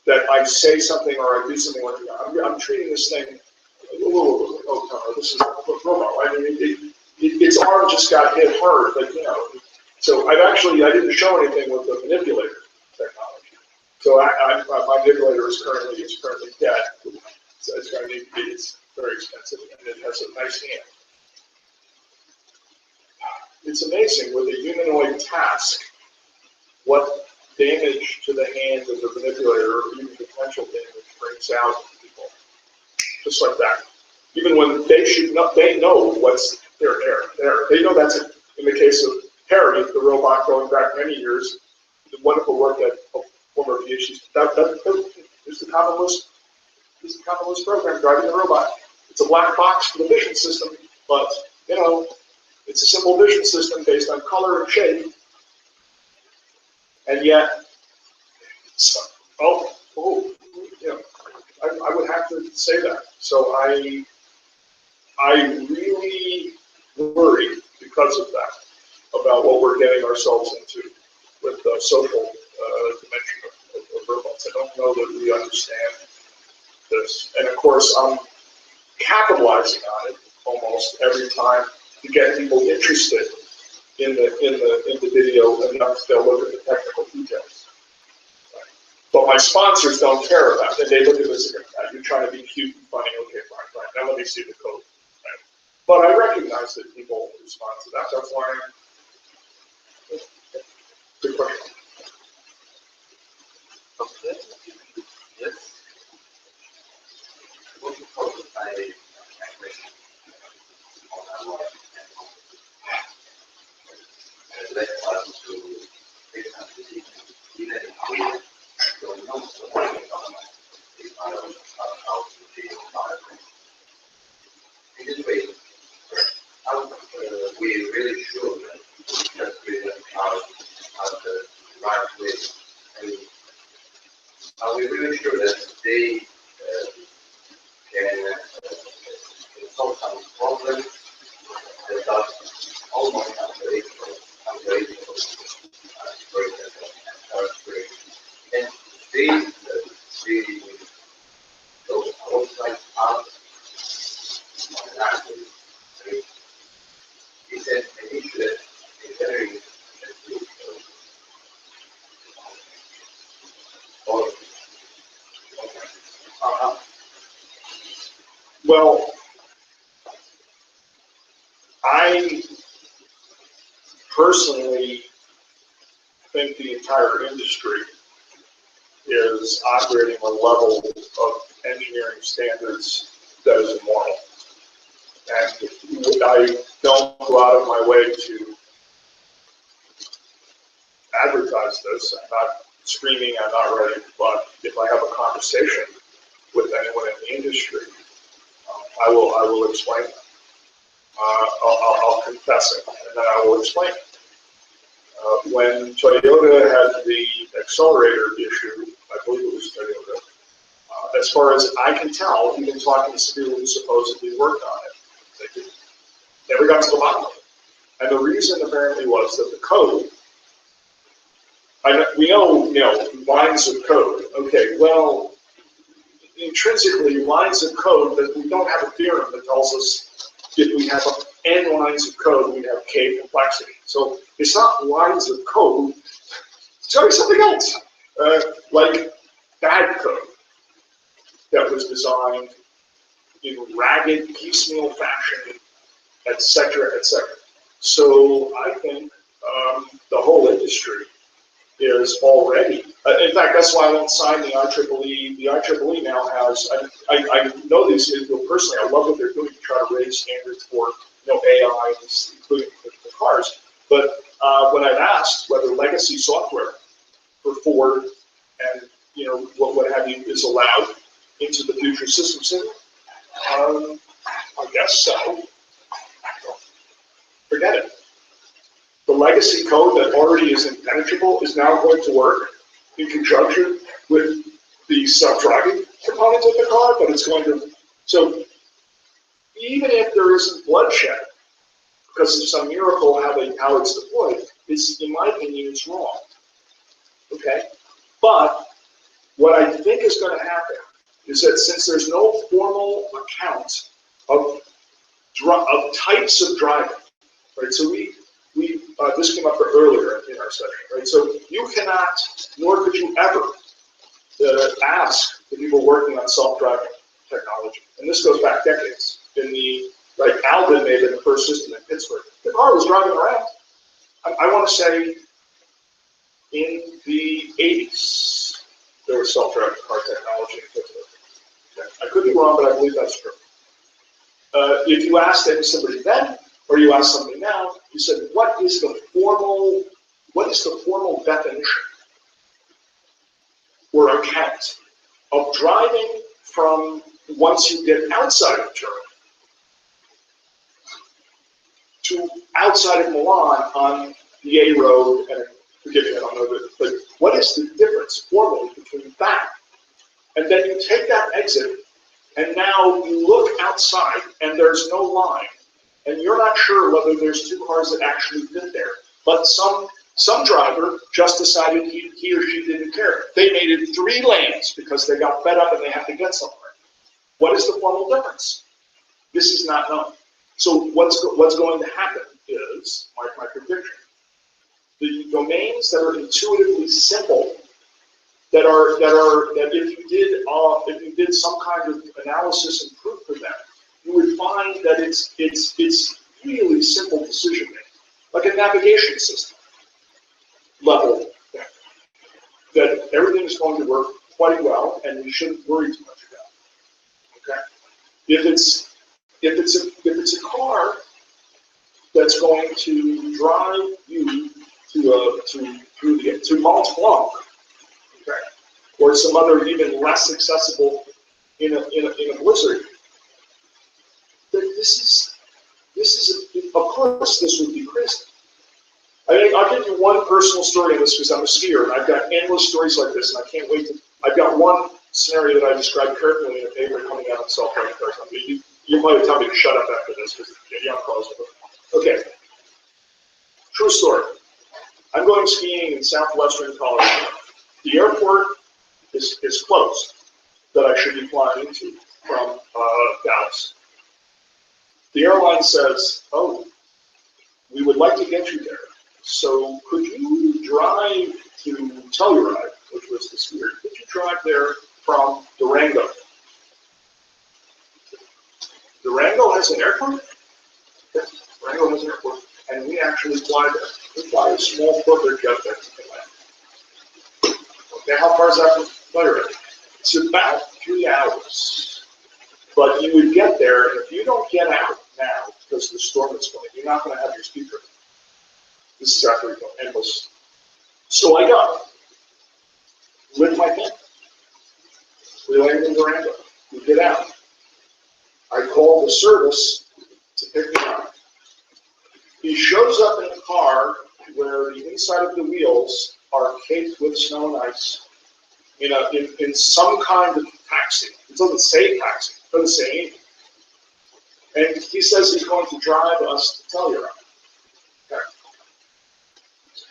that I say something or I do something like that. I'm treating this thing, oh, no, this is a robot. I mean, its arm just got hit hard, but you know. So I didn't show anything with the manipulator technology. So my manipulator is currently dead. So it's very expensive, and it has a nice hand. It's amazing with a humanoid task what damage to the hand of the manipulator, or even potential damage, brings out of people. Just like that. Even when they know what's there. They know that's it. In the case of Harry, the robot, going back many years, the wonderful work that former PhDs. There's the common list. This is the common list program driving the robot. It's a black box for the vision system, but you know, it's a simple vision system based on color and shape. And yet, you know, I would have to say that. So I really worry because of that about what we're getting ourselves into with the social dimension of robots. I don't know that we understand this, and of course I'm capitalizing on it almost every time to get people interested in the video enough they'll look at the technical details. Right. But my sponsors don't care about it. They look at this and go, you're trying to be cute and funny. Okay, fine. Now let me see the code. Right. But I recognize that people respond to that. That's why I'm. Good question. Okay. Yes. What you call it by Akrasia on our life and led us to take some decisions, even if we don't know so much about how to deal with it. In this way, we really should just present out the right way. And are we really sure that they can solve some problems that are almost unbreakable, and they those outside art naturally. It's an issue that is very Well, I personally think the entire industry is operating a level of engineering standards that is immoral. And I don't go out of my way to advertise this. I'm not screaming, I'm not ready, but if I have a conversation with anyone in the industry, I will explain it. I'll confess it, and then I will explain it. When Toyota had the accelerator issue, I believe it was Toyota, as far as I can tell, even talking to somebody who supposedly worked on it, they never got to the bottom of it. And the reason apparently was that the code, we know, lines of code. Okay, well, intrinsically, lines of code that we don't have a theorem that tells us if we have n lines of code, we have k complexity. So it's not lines of code, it's got to be something else, like bad code that was designed in ragged, piecemeal fashion, etc., etc. So I think the whole industry is already, in fact, that's why I won't sign the IEEE. The IEEE now has, I know these people personally, I love what they're doing to try to raise standards for AI, including the cars. But when I've asked whether legacy software for Ford and what have you is allowed into the future system center, I guess so. Forget it. The legacy code that already is impenetrable is now going to work in conjunction with the self-driving component of the car, but it's going to, so even if there isn't bloodshed, because of some miracle how it's deployed, in my opinion, it's wrong. Okay? But what I think is going to happen is that since there's no formal account of types of driving, right? So this came up earlier in our session, right? So you cannot, nor could you ever, ask the people working on self-driving technology, and this goes back decades. Alvin made it the first system in Pittsburgh. The car was driving around. I want to say in the 80s, there was self-driving car technology in Pittsburgh. Okay. I could be wrong, but I believe that's true. If you asked somebody then, or you ask somebody now, you said, what is the formal definition or account of driving from once you get outside of Turin to outside of Milan on the A road, and forgive me, I don't know this, but what is the difference formally between that? And then you take that exit, and now you look outside, and there's no line, and you're not sure whether there's two cars that actually fit there. But some driver just decided he or she didn't care. They made it 3 lanes because they got fed up and they have to get somewhere. What is the formal difference? This is not known. So what's going to happen is, my prediction, the domains that are intuitively simple, that if you did some kind of analysis and proof for them, you would find that it's really simple decision making, like a navigation system level thing, that everything is going to work quite well, and you shouldn't worry too much about. Okay, if it's a car that's going to drive you to Mont Blanc, okay, or some other even less accessible in a blizzard, then this is of course this would be crazy. I mean, I'll give you one personal story on this because I'm a skier and I've got endless stories like this, and I can't wait to. I've got one scenario that I described carefully in a paper coming out of self-driving cars. I mean, you might tell me to shut up after this because you're not close. Okay. True story. I'm going skiing in southwestern Colorado. The airport is closed that I should be flying into from Dallas. The airline says, "Oh, we would like to get you there. So could you drive to Telluride," which was the skier, "could you drive there from Durango?" Durango has an airport? Yes, Durango has an airport. And we actually fly there. We fly a small corporate jet there to land. Okay, how far is that from Telluride? It's about 3 hours. But you would get there, and if you don't get out now, because the storm is coming, you're not going to have your speaker. This is after we go endless. So I go with my pen. We land in Durango. We get out. I call the service to pick me up. He shows up in a car where the inside of the wheels are caked with snow and ice in some kind of taxi. It doesn't say taxi. It doesn't say anything. And he says he's going to drive us to Telluride.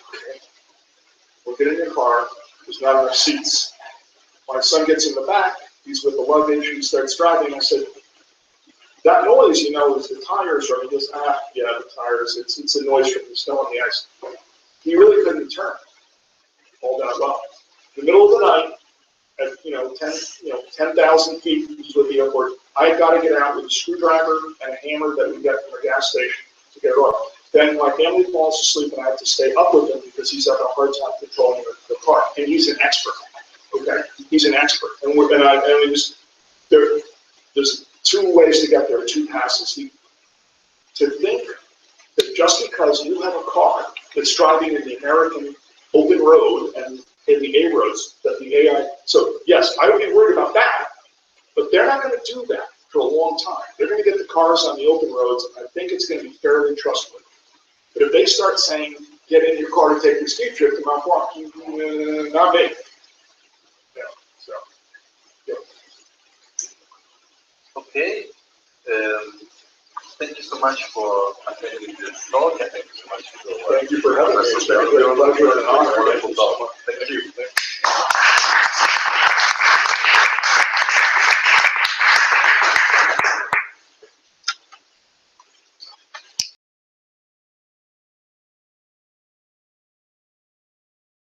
Okay. We'll get in your car. There's not enough seats. My son gets in the back. He's with the luggage. He starts driving. I said, "That noise, is the tires." Or he goes, "Yeah, the tires. It's a noise from the snow and the ice." He really couldn't turn all that well. In the middle of the night, at 10,000 feet with the airport, I've got to get out with a screwdriver and a hammer that we get from a gas station to get it off. Then my family falls asleep, and I have to stay up with him because he's having a hard time controlling the car. And he's an expert. Okay, he's an expert. There's 2 ways to get there, 2 passes. To think that just because you have a car that's driving in the American open road and in the A roads, that the AI. So yes, I would be worried about that, but they're not going to do that for a long time. They're going to get the cars on the open roads, and I think it's going to be fairly trustworthy. But if they start saying, "Get in your car to take your ski trip to Mont Blanc," not me. Yeah, so, yeah. Okay. thank you so much for attending this talk, and thank you so much for Thank you for having us. It's been a pleasure and an honor.